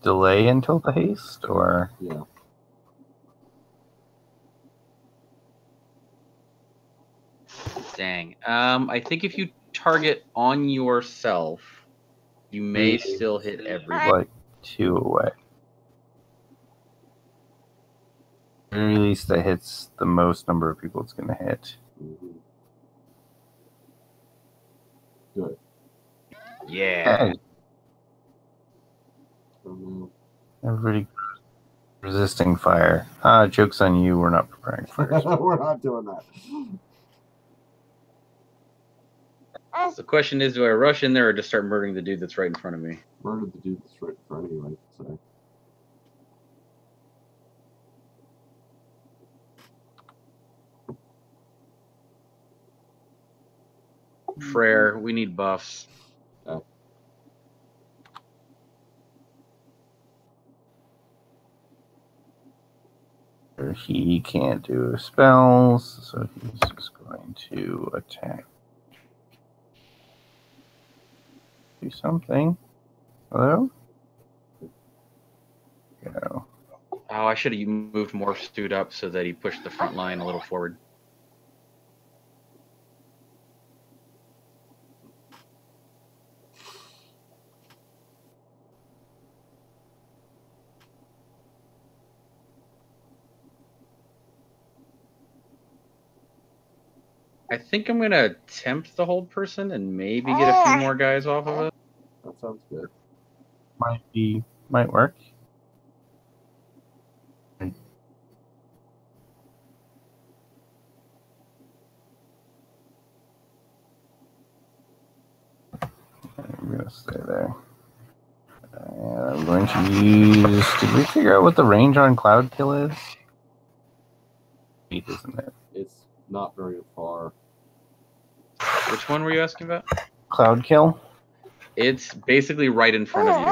Delay until the haste, or? Yeah. Dang. I think if you target on yourself, you may still hit everybody. Like 2 away. At least that hits the most number of people it's going to hit. Mm-hmm. Good. Yeah. Hey, everybody resisting fire. Joke's on you, we're not preparing fire. We're not doing that. The question is, do I rush in there or just start murdering the dude that's right in front of me? Murdered the dude that's right in front of you, I'd say. Prayer, we need buffs. He can't do spells, so he's just going to attack. Do something. Hello? Go. Oh, I should have moved Morph Suit up so that he pushed the front line a little forward. I think I'm gonna tempt the hold person and maybe get a few more guys off of it. That sounds good. Might work. gonna stay there. I'm going to use. Did we figure out what the range on Cloud Kill is? 8, isn't it? It's not very far. Which one were you asking about? Cloud Kill? It's basically right in front of you.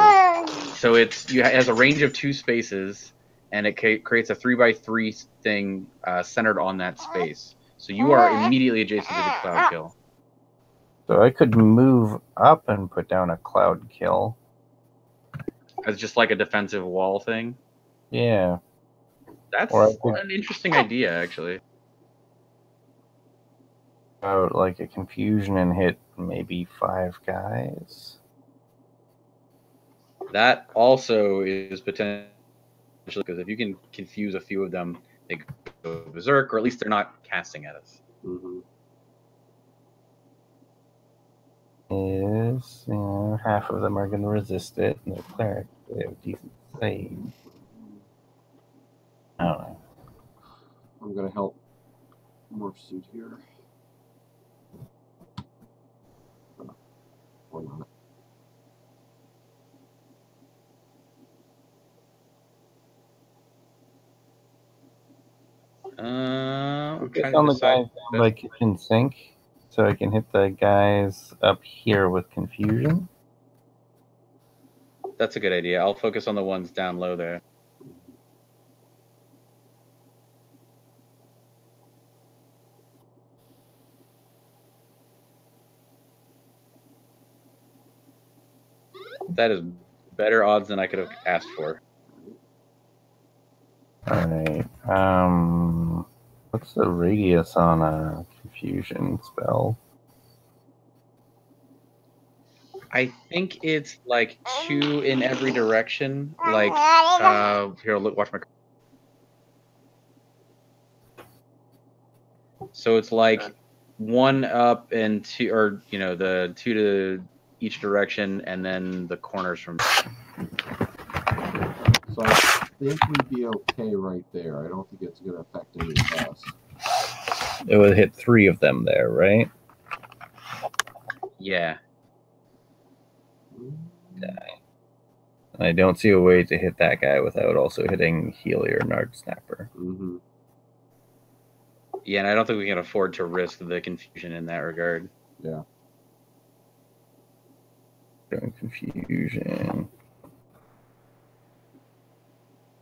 So it has a range of 2 spaces, and it creates a 3x3 thing centered on that space. So you are immediately adjacent to the Cloud Kill. So I could move up and put down a Cloud Kill. As just like a defensive wall thing. Yeah. That's an interesting idea, actually. Out like a confusion and hit maybe 5 guys. That also is potentially, because if you can confuse a few of them, they go berserk, or at least they're not casting at us. Mm-hmm. Is, you know, half of them are going to resist it, and they're cleric. They have decent save. I don't know. I'm gonna help Morph Suit here. Or not. I'm Focus trying on to the guys decide. down by kitchen sink, so I can hit the guys up here with confusion. That's a good idea. I'll focus on the ones down low there. That is better odds than I could have asked for. Alright. What's the radius on a confusion spell? I think it's like 2 in every direction. Like, here, look, watch my. So it's like 1 up and 2, or the 2 to each direction, and then the corners from. So I think we'd be okay right there. I don't think it's going to affect any of us. It would hit 3 of them there, right? Yeah. I don't see a way to hit that guy without also hitting Healy or Nard Snapper. Mm-hmm. Yeah, and I don't think we can afford to risk the confusion in that regard. Yeah. Doing confusion.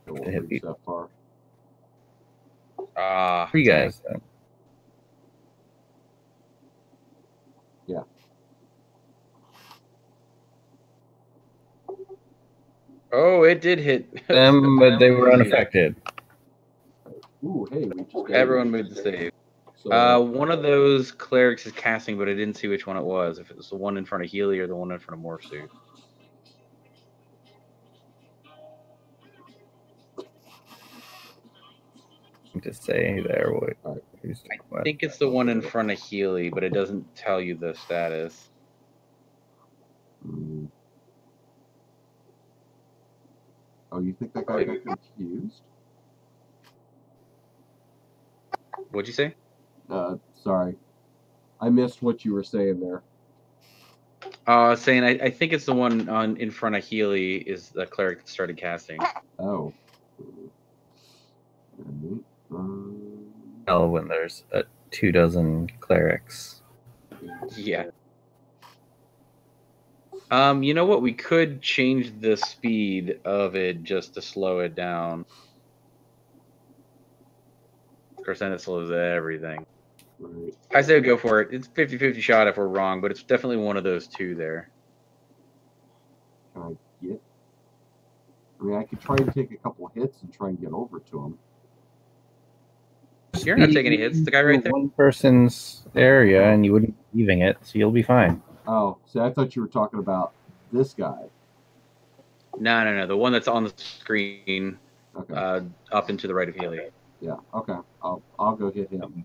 It won't reach that far. 3 guys then. Yeah. Oh, it did hit Them, but they were unaffected. Ooh, hey, we just got Everyone made the save. So, One of those clerics is casting, but I didn't see which one it was. If it was the one in front of Healy or the one in front of Morph Suit. To say there what I think it's the one in front of Healy, but it doesn't tell you the status. Oh, you think that guy got confused? What'd you say? Sorry. I missed what you were saying there. Saying I think it's the one in front of Healy is the cleric that started casting. Oh. Well, when there's 24 clerics. Yeah. You know what? We could change the speed of it just to slow it down. Of course, then it slows everything. Right. I say go for it. It's 50-50 shot if we're wrong, but it's definitely one of those 2 there. Can I get? I mean, I could try and take a couple hits and try and get over to him. You're not taking any hits. The guy right there. One person's area, and you wouldn't be leaving it, so you'll be fine. Oh, see, I thought you were talking about this guy. No. The one that's on the screen, Okay. up and to the right of Healy. Yeah. Okay. I'll go hit him.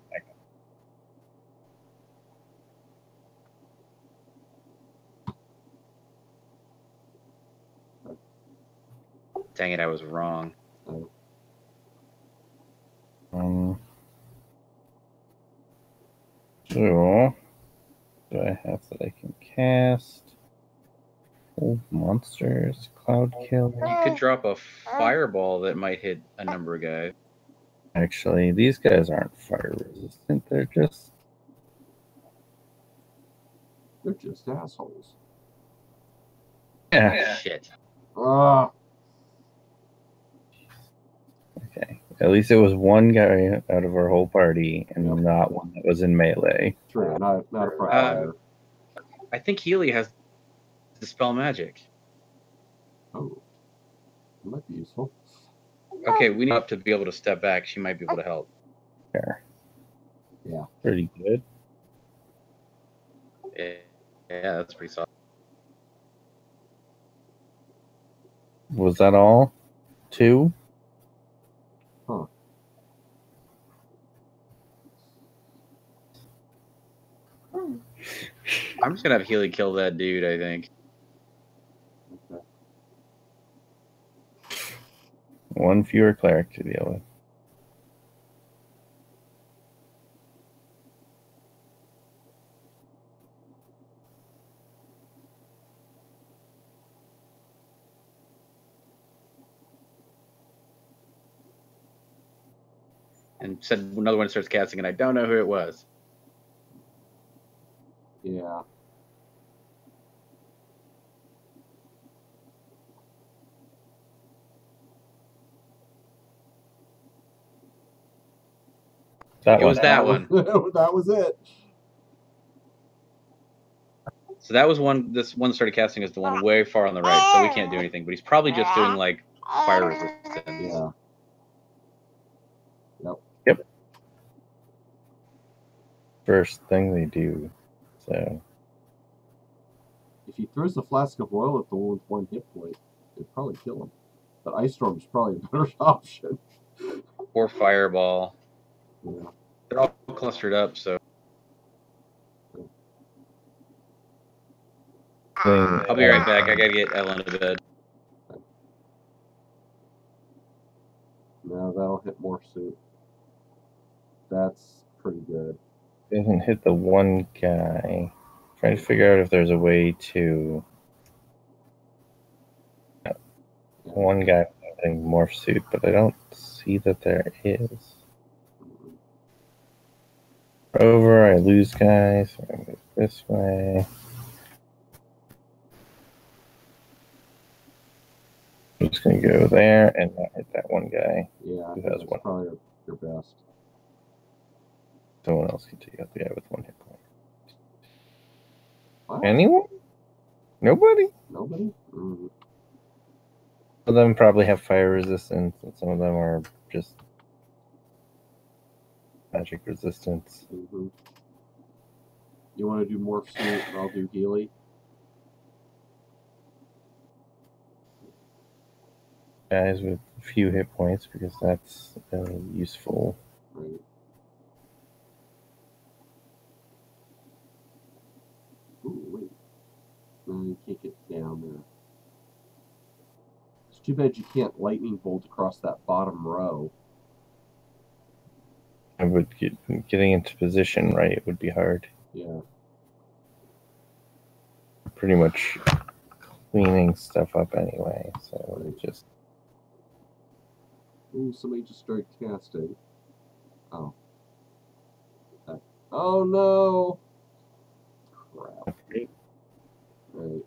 Dang it, I was wrong. Oh. So, do I have that I can cast? Old monsters, cloud kill. You could drop a fireball that might hit a number of guys. Actually, these guys aren't fire resistant. They're just assholes. yeah. Shit. Ah, Okay. At least it was one guy out of our whole party, and Yep. not one that was in melee. true. Not a front fire. I think Healy has Dispel Magic. Oh, that might be useful. Okay, we need up to be able to step back. She might be able to help. There. Yeah. Pretty good. Yeah, that's pretty solid. Was that all? 2? Huh. I'm just gonna have Healy kill that dude, I think. Okay. One fewer cleric to deal with. And said another one starts casting, and I don't know who it was. Yeah. That It was one. that one. That was it. So that was one. This one started casting is the one way far on the right, so we can't do anything. But he's probably just doing like fire resistance. Yeah. Yep. First thing they do. So If he throws the flask of oil at the one with 1 hit point, it'd probably kill him. But Ice Storm's probably a better option. Or fireball. Yeah. They're all clustered up, so I'll be right back. I gotta get Ellen to bed. No, that'll hit more suit. That's pretty good. doesn't hit the one guy. Trying to figure out if there's a way to one guy having morph suit, but I don't see that there is. Over, I lose guys. So I move this way. I'm just gonna go there and not hit that one guy. Yeah, I Who think has that's one? probably your best. Someone else can take out the guy with 1 hit point. What? Anyone? Nobody? Nobody? Mm. Some of them probably have fire resistance, and some of them are just magic resistance. Mm-hmm. You want to do morph suit, and I'll do Healy? Guys with a few hit points, because that's useful. Right. Ooh, wait. No, you can't get down there. It's too bad you can't lightning bolt across that bottom row. I would getting into position right. It would be hard. Yeah. Pretty much cleaning stuff up anyway. So it just Ooh, somebody just started casting. Oh. Oh no! Crap. okay. Right.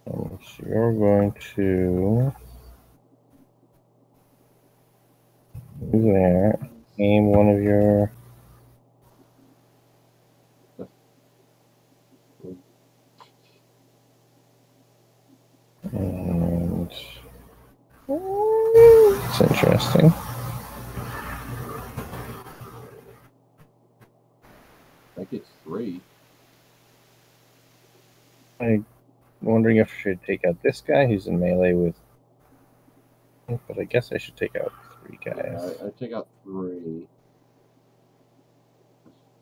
So you're going to move there. Aim one of your. And it's interesting. That gets 3. I'm wondering if I should take out this guy who's in melee with. But I guess I should take out 3 guys. Yeah, I take out 3.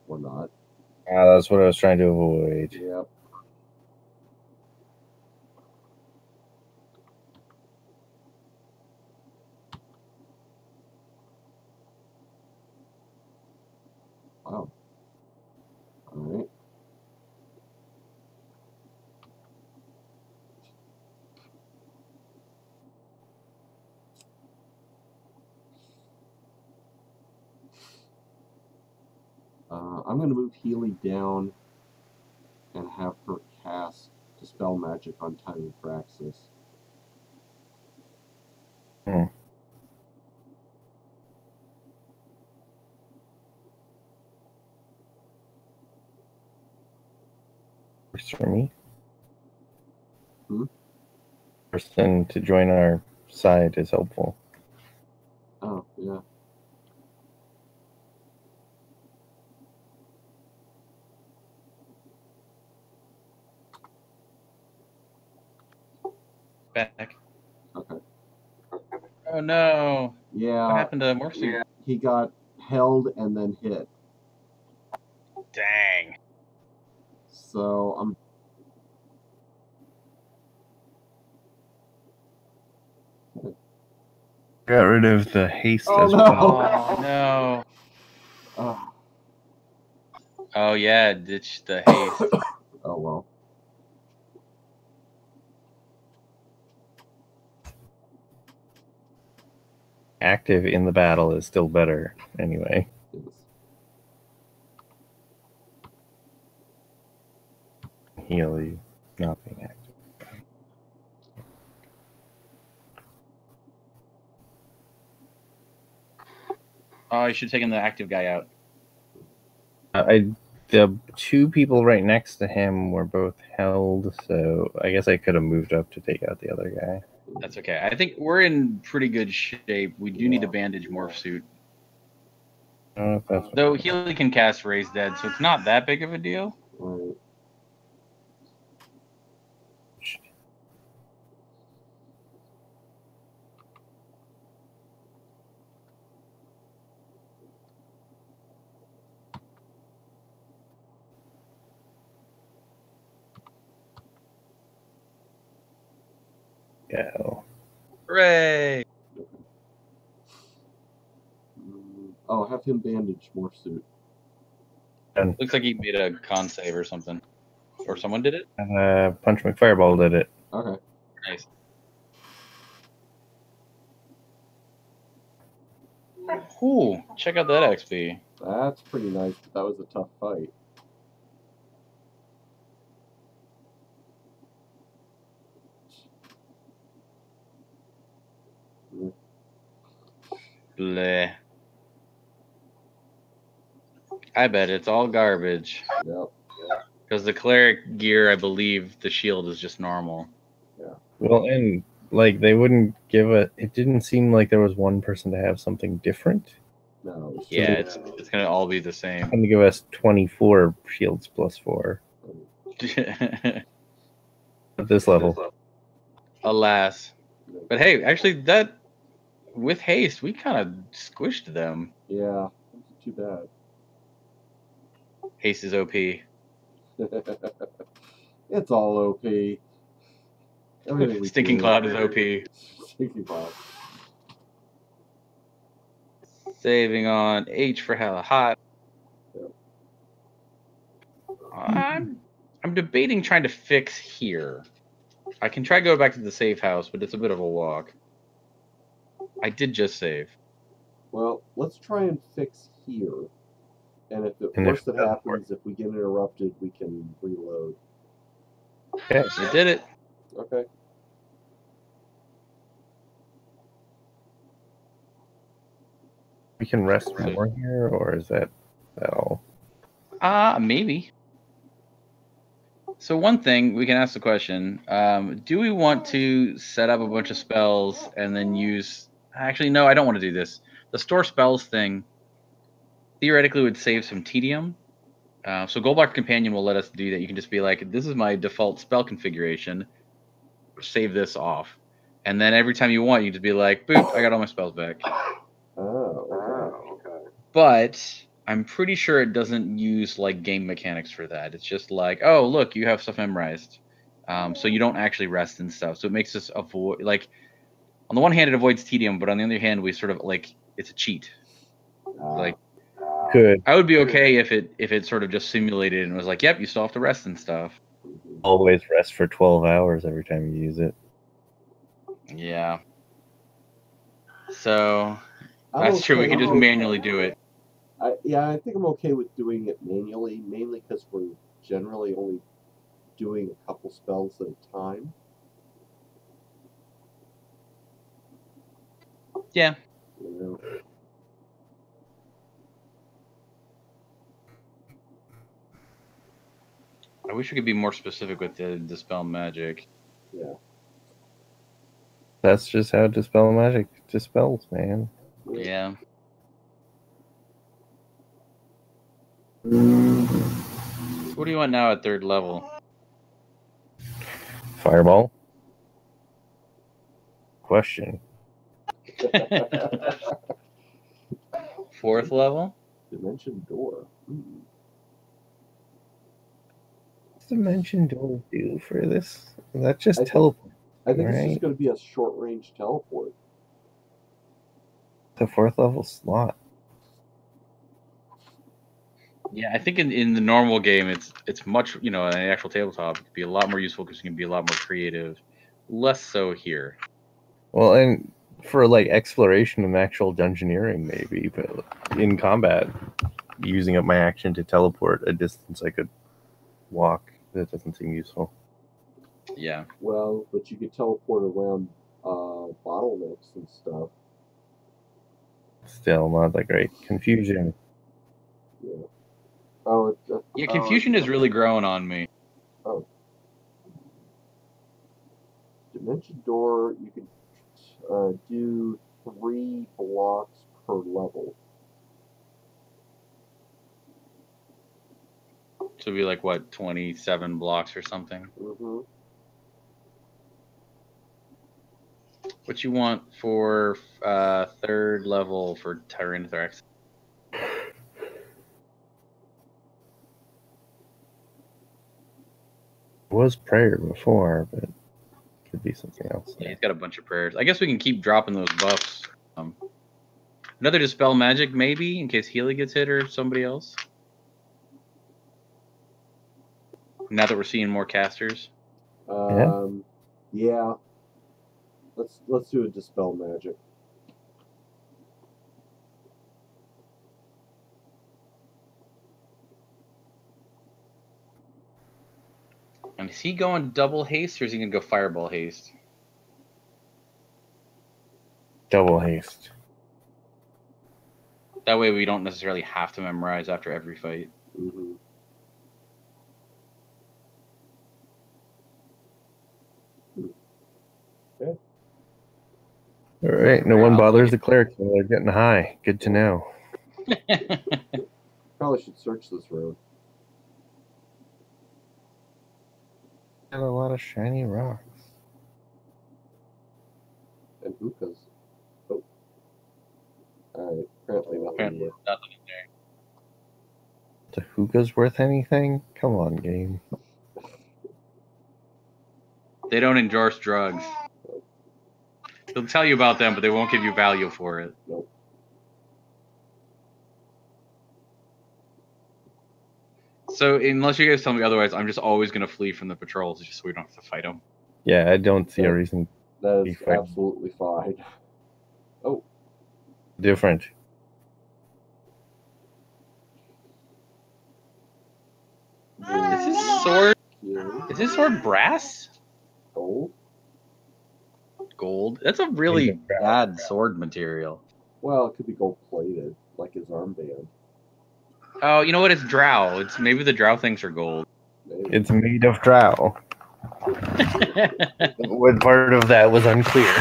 Or not. That's what I was trying to avoid. Yep. I'm going to move Healy down and have her cast Dispel Magic on Tiny Praxis. Works for me. Hmm? Person to join our side is helpful. Oh, yeah. Back. Okay. Oh no! Yeah. What happened to Morph Suit? He got held and then hit. Dang. So I'm. Got rid of the haste Oh, as no. well. Oh no! Oh, Oh yeah, ditch the haste. oh well. Active in the battle is still better anyway. Yes. Healy not being active. Oh, you should have taken the active guy out. The two people right next to him were both held, so I guess I could have moved up to take out the other guy. That's okay. I think we're in pretty good shape. We do need to bandage Morph Suit. I don't know if that's Though Healy can cast Raise Dead, so it's not that big of a deal. Right. go. Hooray! Oh, have him bandage Morph Suit. Looks like he made a con save or something. Or someone did it? Punch McFireball did it. Okay. Nice. Ooh, check out that XP. That's pretty nice, but that was a tough fight. Bleh. I bet it's all garbage. Yep. Because the cleric gear, I believe the shield is just normal. Well, and like they wouldn't give it. It didn't seem like there was one person to have something different. No. It's Yeah, just- it's gonna all be the same. And to give us 24 shields plus 4 at this level. Alas. But hey, actually that with haste, we kind of squished them. Yeah. Too bad. Haste is OP. It's all OP. Everything we Stinking do. Cloud is OP. Stinking Cloud. Saving on H for hella hot. Yep. I'm debating trying to fix here. I can try to go back to the safe house, but it's a bit of a walk. I did just save. Well, let's try and fix here. And if the And worst if that happens, if we get interrupted, we can reload. Okay. We did it. Okay. We can rest more here, or is that all? Maybe. So one thing, we can ask the question, do we want to set up a bunch of spells and then use... Actually, no, I don't want to do this. The store spells thing theoretically would save some tedium. So Goldblock Companion will let us do that. You can just be like, this is my default spell configuration. Save this off. And then every time you want, you just be like, boop, I got all my spells back. Oh, okay. But I'm pretty sure it doesn't use like game mechanics for that. It's just like, oh, look, you have stuff memorized. So you don't actually rest and stuff. So it makes us avoid, like, on the one hand, it avoids tedium, but on the other hand, we sort of like, it's a cheat. Like, Good. I would be okay if it sort of just simulated and was like, yep, you still have to rest and stuff. Always rest for 12 hours every time you use it. Yeah. So I'm that's true. We okay can just with- manually do it. I think I'm okay with doing it manually, mainly because we're generally only doing a couple spells at a time. Yeah. You know? I wish we could be more specific with the Dispel Magic. Yeah. That's just how Dispel Magic dispels, man. Yeah. What do you want now at 3rd level? Fireball? Question. 4th level? Dimension Door. What's Dimension Door do for this? That just I think- teleport. I think it's Right. just going to be a short-range teleport. The 4th level slot. Yeah, I think in the normal game, it's much, in an actual tabletop, it could be a lot more useful because you can be a lot more creative. Less so here. Well, and for like exploration and actual dungeoneering, maybe, but in combat, using up my action to teleport a distance I could walk, that doesn't seem useful. Yeah. Well, but you could teleport around bottlenecks and stuff. Still not that great. Confusion. Yeah. Oh, Yeah, confusion is really growing on me. Oh. Dimension Door, you can do 3 blocks per level. So it'd be like, what, 27 blocks or something? Mm-hmm. What you want for 3rd level for Tyrannothorax? Was prayer before, but could be something else. Yeah, he's got a bunch of prayers. I guess we can keep dropping those buffs. Another Dispel Magic, maybe, in case Healy gets hit or somebody else. Now that we're seeing more casters. Yeah. Let's do a Dispel Magic. And is he going double haste or is he going to go fireball haste? Double haste. That way we don't necessarily have to memorize after every fight. Mm-hmm. All right, no one bothers the clerics when they're getting high. Good to know. Probably should search this road. Got a lot of shiny rocks. And hookahs. Oh. Alright, apparently nothing Apparently yet. nothing in there. The hookah's worth anything? Come on, game. They don't endorse drugs. They'll tell you about them, but they won't give you value for it. Nope. So unless you guys tell me otherwise, I'm just always going to flee from the patrols just so we don't have to fight them. Yeah, I don't see a reason That Be is fine. absolutely fine. Oh, different. Is his sword? yeah. Is his sword brass? Gold. Gold. That's a really He's a brass. bad sword material. Well, it could be gold plated, like his armband. Oh, you know what? It's drow. It's maybe the drow things are gold. Maybe. It's made of drow. What part of that was unclear?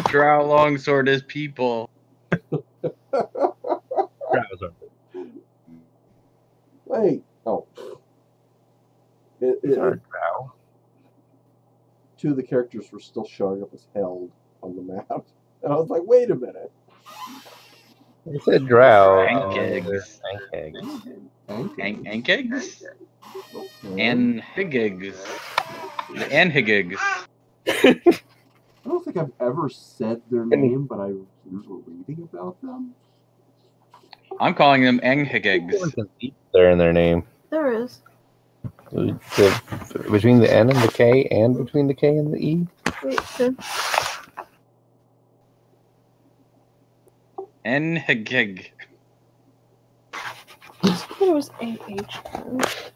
Drow longsword is people. Drows are Wait. Oh. drow. Two of the characters were still showing up as held on the map. And I was like, wait a minute. You said drow. Ankegs. Ankegs. Ankegs? And Anhigigs. The Anhigigs. I don't think I've ever said their name, but I remember reading about them. I'm calling them Anhigigs. They're in their name. There is. Between the N and the K, and between the K and the E. Wait, so Anhigig. It was AH10.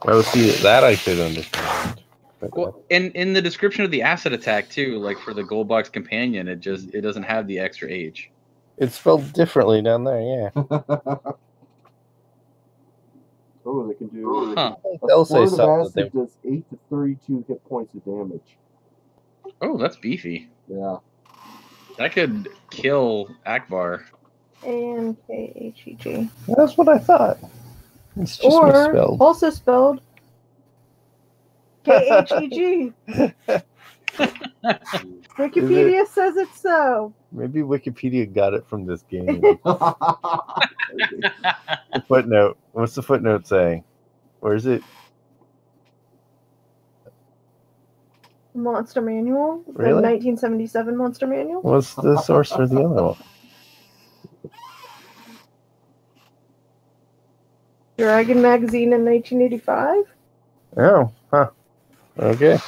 Oh, see, that I could understand. But, Well, in the description of the asset attack too, like for the gold box companion, it doesn't have the extra H. it's spelled differently down there, yeah. Oh, they can do. Huh. They'll A say squirt of something. acid does 8 to 32 hit points of damage. Oh, that's beefy. Yeah. That could kill Akbar. ANKHEG. That's what I thought. It's just Or misspelled. also spelled KHEG. Wikipedia says it's so. Maybe Wikipedia got it from this game. The footnote. What's the footnote saying? Where is it? Monster Manual? The Really? 1977 Monster Manual? What's the source for the other one? Dragon Magazine in 1985? Oh, huh. Okay.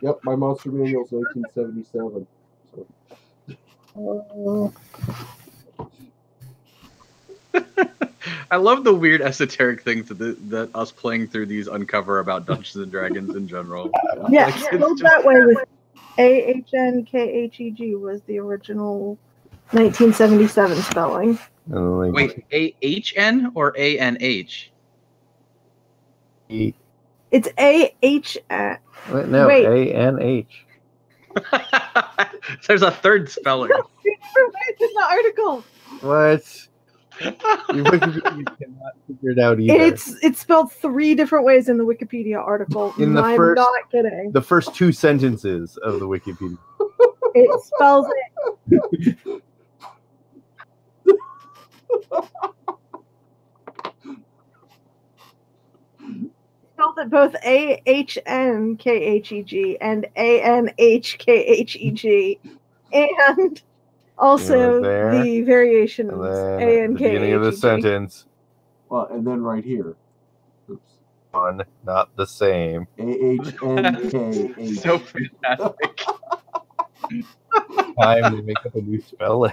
Yep, my Monster Manual's 1977. So. I love the weird esoteric things that us playing through these uncover about Dungeons and Dragons in general. Yeah, Like, it's spelled just- that way with AHNKHEG was the original 1977 spelling. And like, Wait, AHN or ANH? It's AHN. no, Wait. ANH. There's a third spelling. It's in the article. What? Your Wikipedia cannot figure it out either. It's spelled 3 different ways in the Wikipedia article. In the I'm first- not kidding. The first 2 sentences of the Wikipedia. It spells it. Spelled it both AHNKHEG and ANHKHEG, and also there, the variations And then at the beginning of the ANKHEG. sentence, Well, and then right here. Oops. one, not the same. AHNKH. So fantastic. Time to make up a new spelling.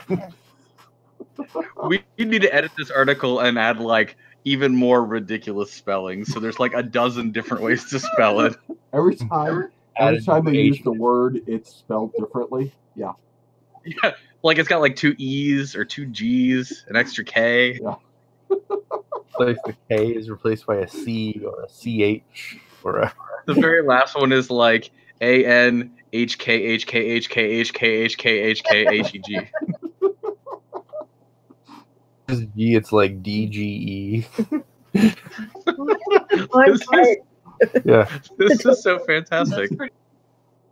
We need to edit this article and add like even more ridiculous spellings. So there's like a dozen different ways to spell it. Every time they use the word, it's spelled differently. Yeah. Yeah, like it's got like 2 E's or 2 G's, an extra K. Like the K is replaced by a C or a CH or a. The very last one is like ANHKHKHKHKHKHKHKHEG. G, it's like DGE. Yeah. This is so fantastic.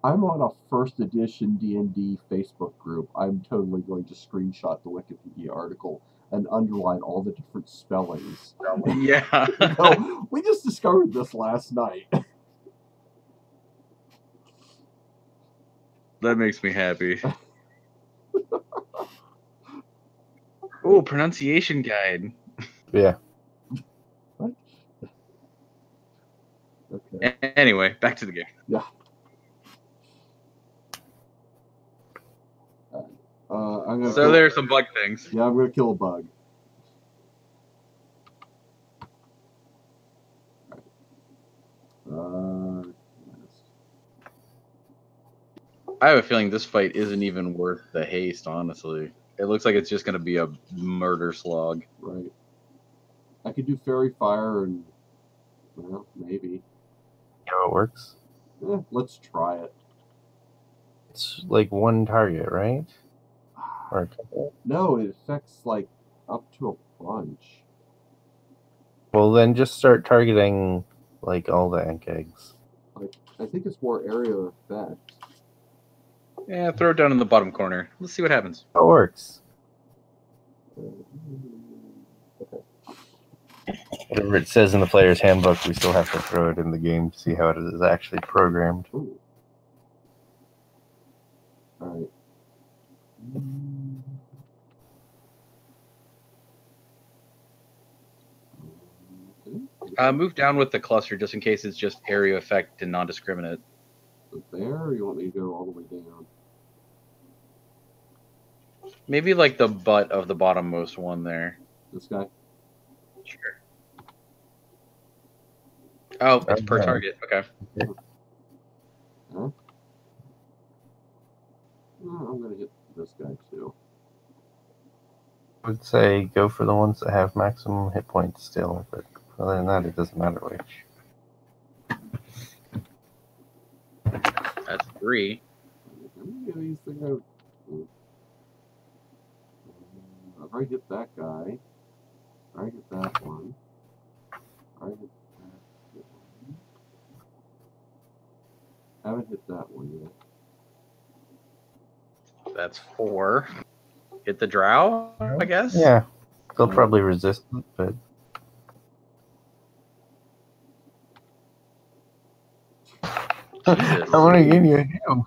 I'm on a first edition D&D Facebook group. I'm totally going to screenshot the Wikipedia article and underline all the different spellings. Yeah. No, we just discovered this last night. That makes me happy. Oh, pronunciation guide. Yeah. Okay. Anyway, back to the game. Yeah. I'm gonna So there are some bug things. Yeah, I'm gonna kill a bug. Yes. I have a feeling this fight isn't even worth the haste, honestly. It looks like it's just going to be a murder slog. Right. I could do fairy fire and, well, maybe. How it works? Let's try it. It's like one target, right? Or a couple? No, it affects like up to a bunch. Well, then just start targeting like all the ink eggs. Like, I think it's more area effect. Yeah, throw it down in the bottom corner. Let's see what happens. How it works. Okay. Whatever it says in the player's handbook, we still have to throw it in the game to see how it is actually programmed. Ooh. All right. Move down with the cluster just in case it's just area effect and non-discriminate. So there, or you want me to go all the way down? Maybe like the butt of the bottommost one there. This guy. Sure. Oh, it's per Okay. target. Okay. Huh? I'm gonna hit this guy too. I would say go for the ones that have maximum hit points still, but other than that, it doesn't matter which. That's 3. How many of these things are... If I hit that guy, I hit that one. I hit that one. Haven't hit that one yet. That's 4. Hit the drow, I guess? Yeah, they'll probably resist it, but Jesus. how many can you do?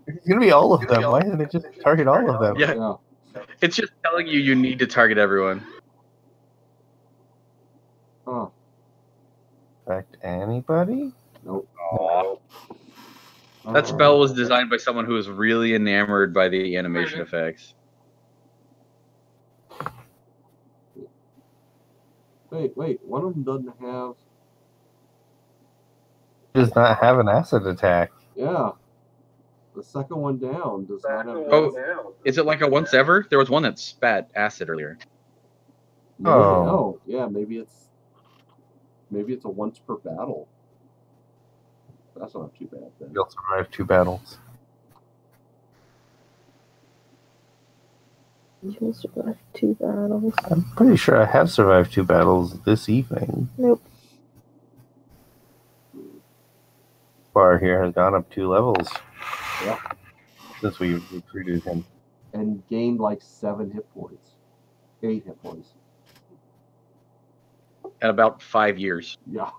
It's gonna be all of them. Why didn't it just target all of them? Yeah. It's just telling you need to target everyone. Oh, Affect anybody? nope. Aw. That spell was designed by someone who was really enamored by the animation effects. Wait. One of them doesn't have... Does not have an acid attack. Yeah. The second one down does not have... Oh, is it like a once ever? There was one that spat acid earlier. Maybe, Oh. yeah, maybe it's a once per battle. That's not too bad then. You'll survive 2 battles. You'll survive 2 battles. I'm pretty sure I have survived 2 battles this evening. Nope. Bar here has gone up 2 levels. Yeah. Since we recruited him. And gained like 7 hit points. 8 hit points. At about 5 years. Yeah.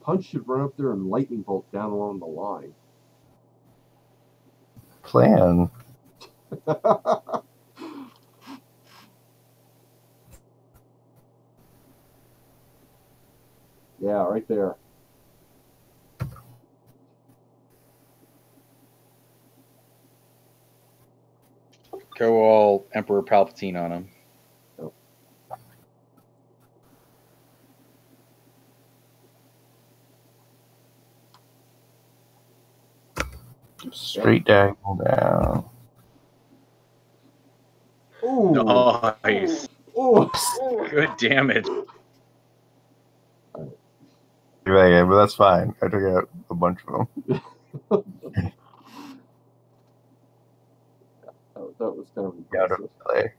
Punch should run up there and lightning bolt down along the line. Plan. Yeah, right there. Go all Emperor Palpatine on him. Straight diagonal down. Oh, Nice. oh. Good damage. Yeah, but that's fine. I took out a bunch of them. That was kind of Out impressive. of play.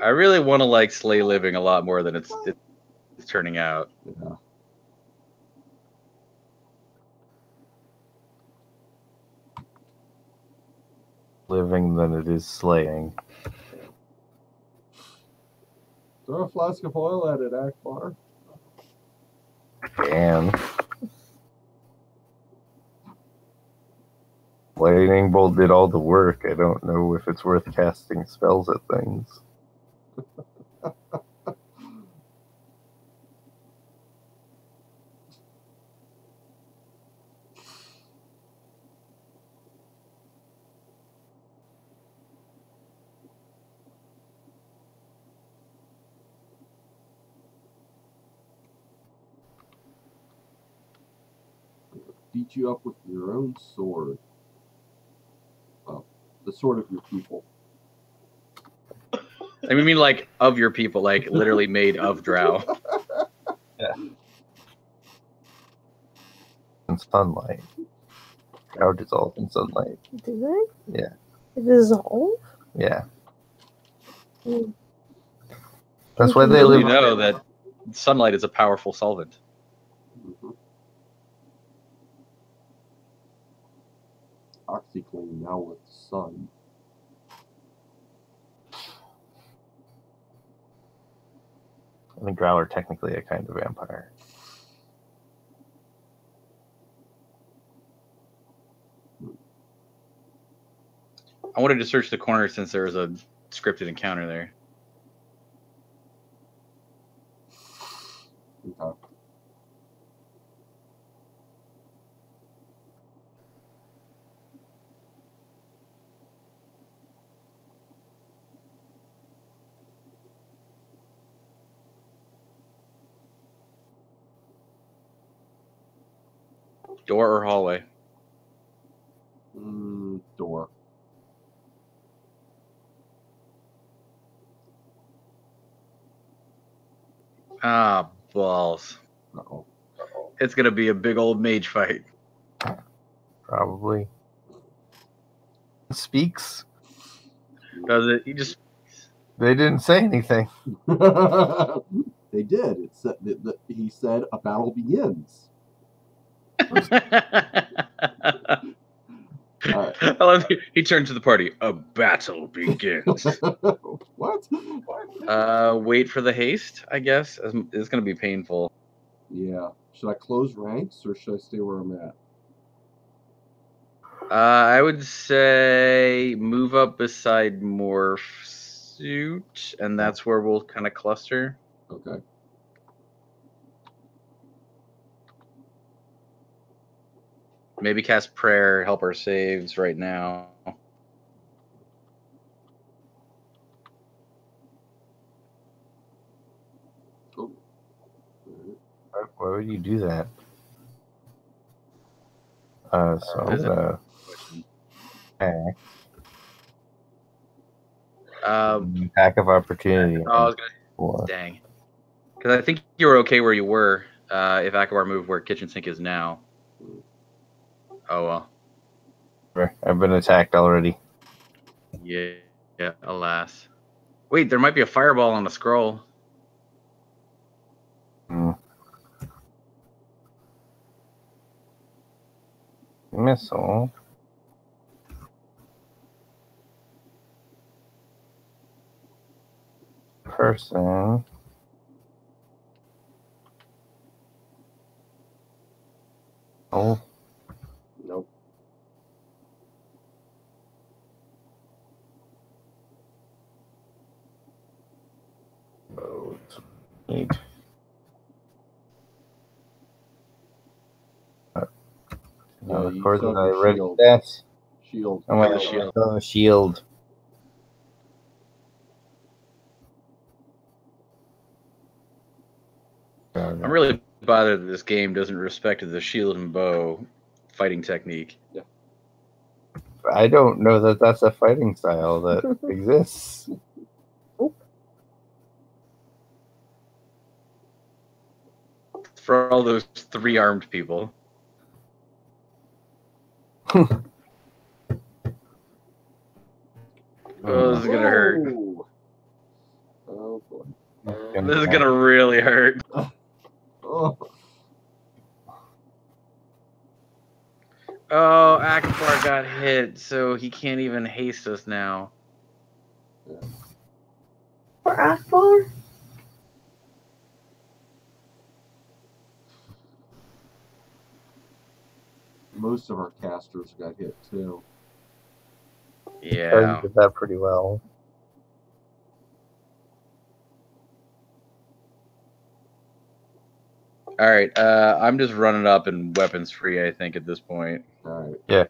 I really want to like Slay Living a lot more than it's turning out. Yeah. Living than it is slaying. Throw a flask of oil at it, Akbar. And lightning bolt did all the work. I don't know if it's worth casting spells at things. Beat you up with your own sword. Well, the sword of your people. I mean, like of your people, like literally made of drow. Yeah. In sunlight. How dissolve in sunlight? Do they? Yeah. It dissolve? Yeah. Mm. That's why they Little live. you know that sunlight is a powerful solvent. Mm-hmm. OxyClean now with the sun. I think drow are technically a kind of vampire. I wanted to search the corner since there was a scripted encounter there. Okay. Door or hallway? Door. Ah, balls. Uh-oh. It's gonna be a big old mage fight. Probably. Speaks. Does it? He just. They didn't say anything. They did. It said he said a battle begins. All right. I love he turned to the party. A battle begins. What? Wait for the haste, I guess. It's gonna be painful. Yeah. Should I close ranks or should I stay where I'm at? I would say move up beside Morph Suit, and that's where we'll kind of cluster. Okay. Maybe cast Prayer, help our saves right now. Oh. Why would you do that? So I'm gonna attack. Attack of opportunity. I was gonna. Dang. Because I think you were okay where you were. If Akabar moved where kitchen sink is now. Oh well. I've been attacked already. Yeah. Yeah. Alas. Wait, there might be a fireball on the scroll. Missile. Person. Oh. Nope. Neat. Yeah, Of you course, still have I your read shield. that. Shield. Oh my Shield. God, shield. I'm really bothered that this game doesn't respect the shield and bow fighting technique. Yeah. I don't know that that's a fighting style that exists. For all those 3-armed people. Oh, this is gonna hurt. Oh boy. This is gonna really hurt. Oh. Oh, Akabar got hit, so he can't even haste us now. For Akbar? Most of our casters got hit too. Yeah. You did that pretty well. All right. I'm just running up and weapons free, I think, at this point. All right. Yeah.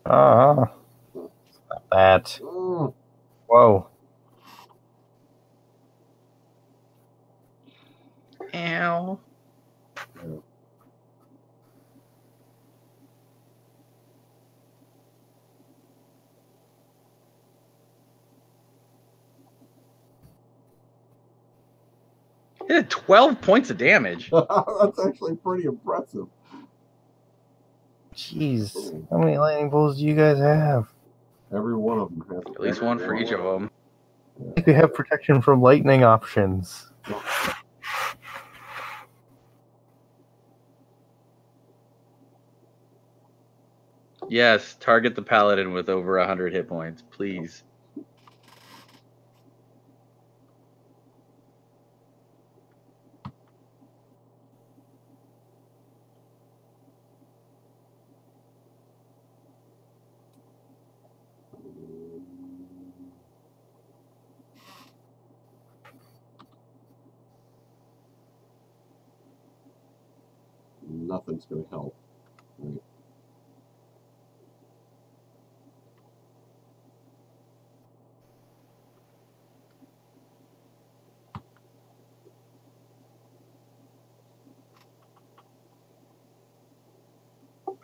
Stop that. Whoa. Ow. It did 12 points of damage. That's actually pretty impressive. Jeez. How many lightning bolts do you guys have? Every one of them has At least one for each of them. You could have protection from lightning options. Yes, target the paladin with over 100 hit points, please. nothing's going to help. Right?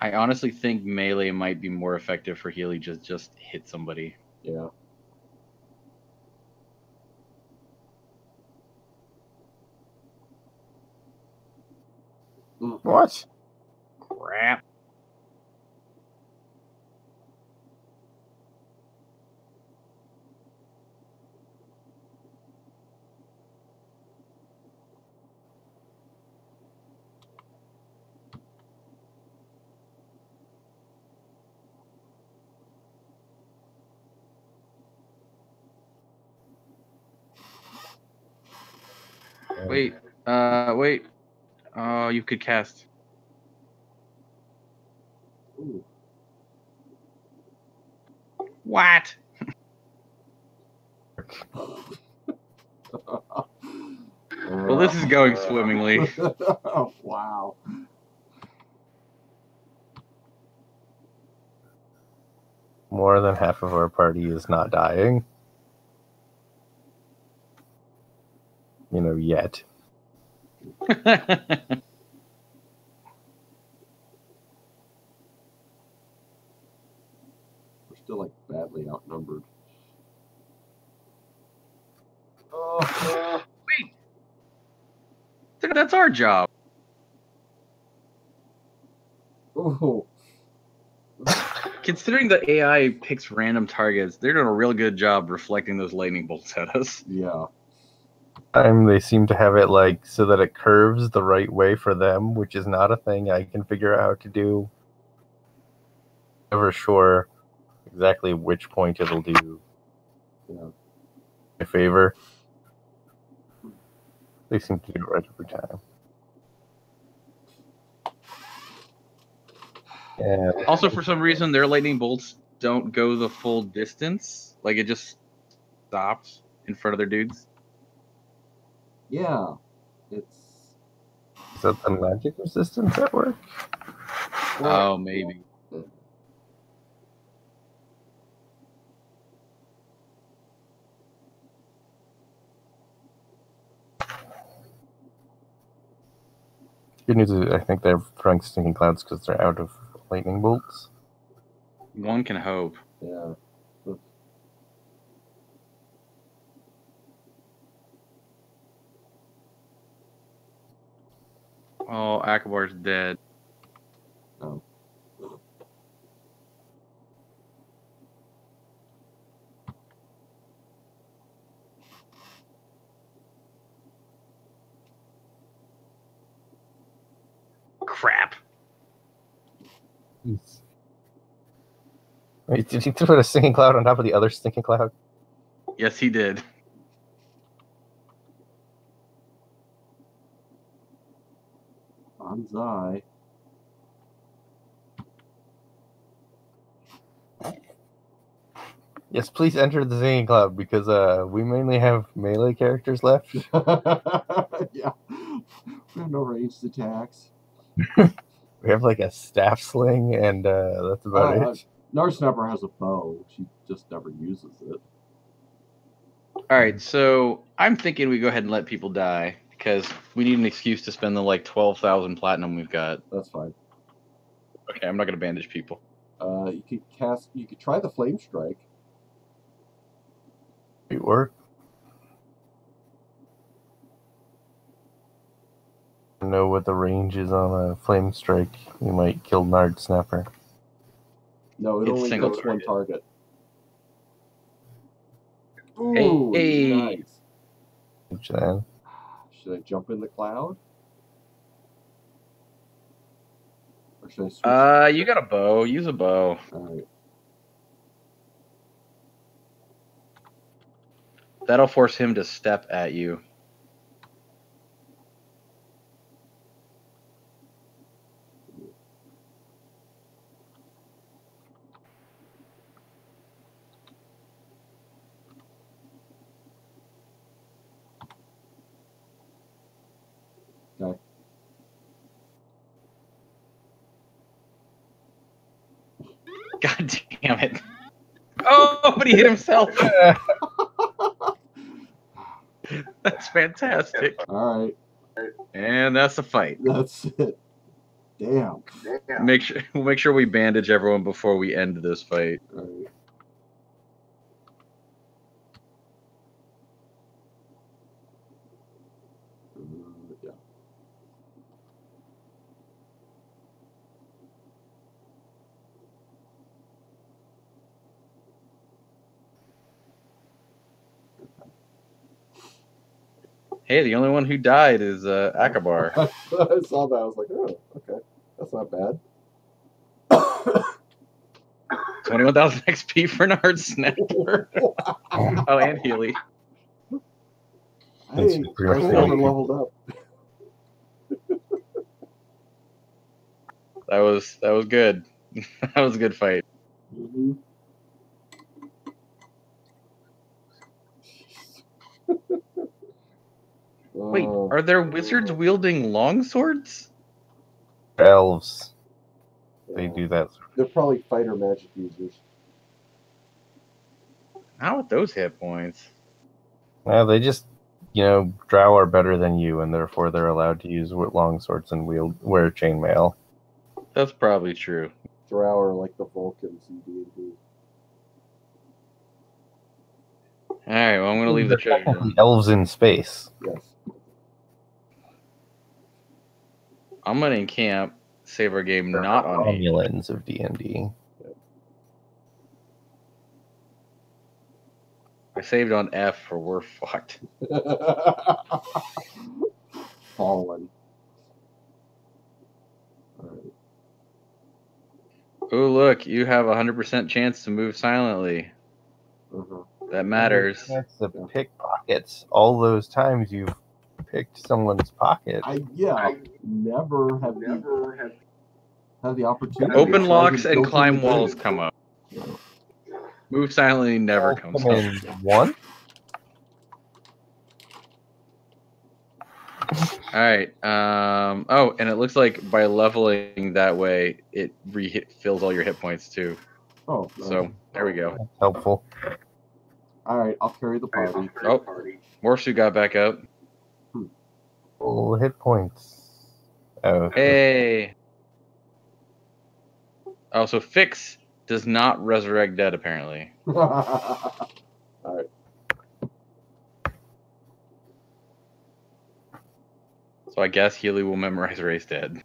I honestly think melee might be more effective for Healy. Just hit somebody. Yeah. What? Crap. Wait. Wait. Oh, you could cast. Ooh. What? Well, this is going swimmingly. Wow. More than half of our party is not dying. You know, yet. We're still like badly outnumbered. Oh. Wait. That's our job. Oh. Considering the AI picks random targets, they're doing a real good job reflecting those lightning bolts at us. Yeah. They seem to have it like so that it curves the right way for them, which is not a thing I can figure out how to do. Never sure exactly which point it'll do. Yeah. My favor. They seem to do it right every time. Yeah. Also, for some reason, their lightning bolts don't go the full distance. Like, it just stops in front of their dudes. Yeah. It's. Is that the magic resistance at work? Oh, maybe. Good news is I think they're throwing stinking clouds because they're out of lightning bolts. One can hope. Yeah. Oh, Akabar's dead. Oh. Crap. Jeez. Wait, did he put a stinking cloud on top of the other stinking cloud? Yes, he did. Banzai. Yes, please enter the singing cloud because we mainly have melee characters left. Yeah. We have no ranged attacks. We have like a staff sling, and that's about it. Narsnapper has a bow. She just never uses it. All right, so I'm thinking we go ahead and let people die because we need an excuse to spend the like 12,000 platinum we've got. That's fine. Okay, I'm not gonna bandage people. You could cast. You could try the flame strike. It work. Know what the range is on a flame strike. You might kill Nard Snapper. No, it It's only single hits one target. Hey, Ooh, hey. nice. Which then? Should I jump in the cloud? Or should I switch? You got a bow. Use a bow. Alright. That'll force him to step at you. Okay. God damn it. Oh, but he hit himself. That's fantastic. All right. And that's a fight. That's it. Damn. We'll make sure we bandage everyone before we end this fight. All right. Yeah. Hey, the only one who died is Akabar. I saw that. I was like, oh, okay. That's not bad. 21,000 XP for an hard snapper. Oh, and Healy. Hey, pretty much I the only- leveled up. That was good. That was a good fight. Mm-hmm. Wait, are there wizards wielding longswords? Elves. They do that. They're probably fighter magic users. How with those hit points? Well, they just, drow are better than you, and therefore they're allowed to use long swords and wear chainmail. That's probably true. Drow are like the Vulcans in D&D. Alright, well, I'm going to leave the treasure. Technically elves in space. Yes. I'm going to encamp, save our game not on 8. Romulans of D&D. I saved on F for we're fucked. Fallen. Alright. Oh, look, you have a 100% chance to move silently. That matters. That's the pickpockets. All those times you've picked someone's pocket. I never have the opportunity. Open to locks try to and go climb through the walls gate. come up. Move silently never comes Come up. in one. Alright, oh, and it looks like by leveling that way, it fills all your hit points too. Oh, So, there we go. That's helpful. Alright, I'll carry the party. Oh, Morphew got back up. Full hit points. Oh, Hey! Oh, so Fix does not resurrect dead, apparently. Alright. So I guess Healy will memorize Race Dead.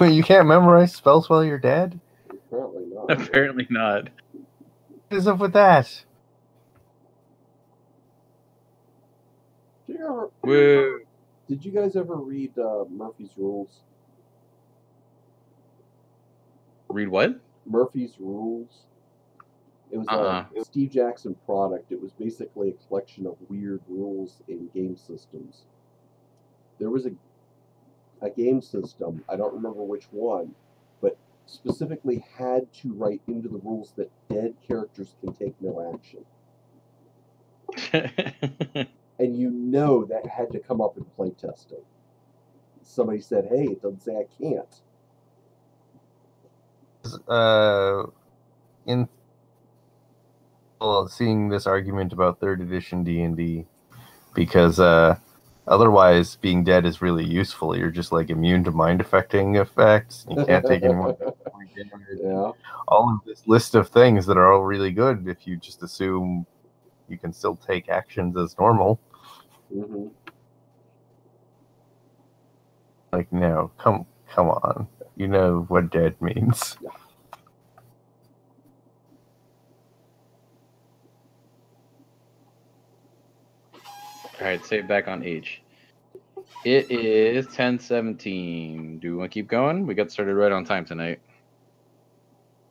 Wait, you can't memorize spells while you're dead? Apparently not. Apparently not. What is up with that? Woo! Did you guys ever read Murphy's Rules? Read what? Murphy's Rules. It was a Steve Jackson product. It was basically a collection of weird rules in game systems. There was a game system, I don't remember which one, but specifically had to write into the rules that dead characters can take no action. And that had to come up in playtesting. Somebody said, hey, it doesn't say I can't. Seeing this argument about 3rd edition D&D, because otherwise being dead is really useful. You're just like immune to mind affecting effects. You can't take any more damage. Yeah. All of this list of things that are all really good if you just assume you can still take actions as normal. Mm-hmm. Like, no, come on. You know what dead means. Yeah. Alright, save back on H. It is 10:17. Do we want to keep going? We got started right on time tonight.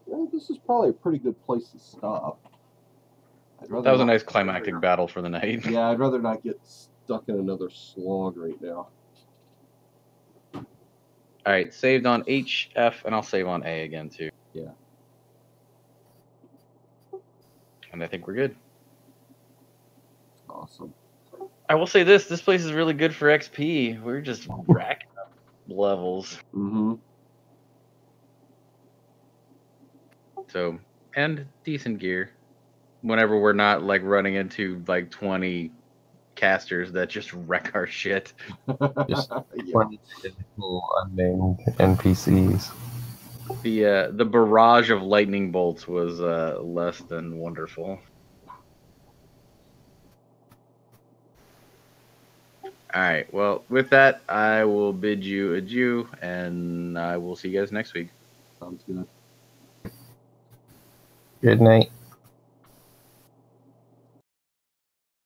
Yeah, this is probably a pretty good place to stop. That was a nice climactic battle for the night. Yeah, I'd rather not get stuck in another slog right now. All right, saved on H, F, and I'll save on A again too. Yeah. And I think we're good. Awesome. I will say this place is really good for XP. We're just racking up levels. Mm-hmm. So, and decent gear. Whenever we're not like running into like 20 casters that just wreck our shit. Just Yeah. 20 physical unnamed NPCs. The barrage of lightning bolts was less than wonderful. All right. Well, with that, I will bid you adieu, and I will see you guys next week. Sounds good. Good night.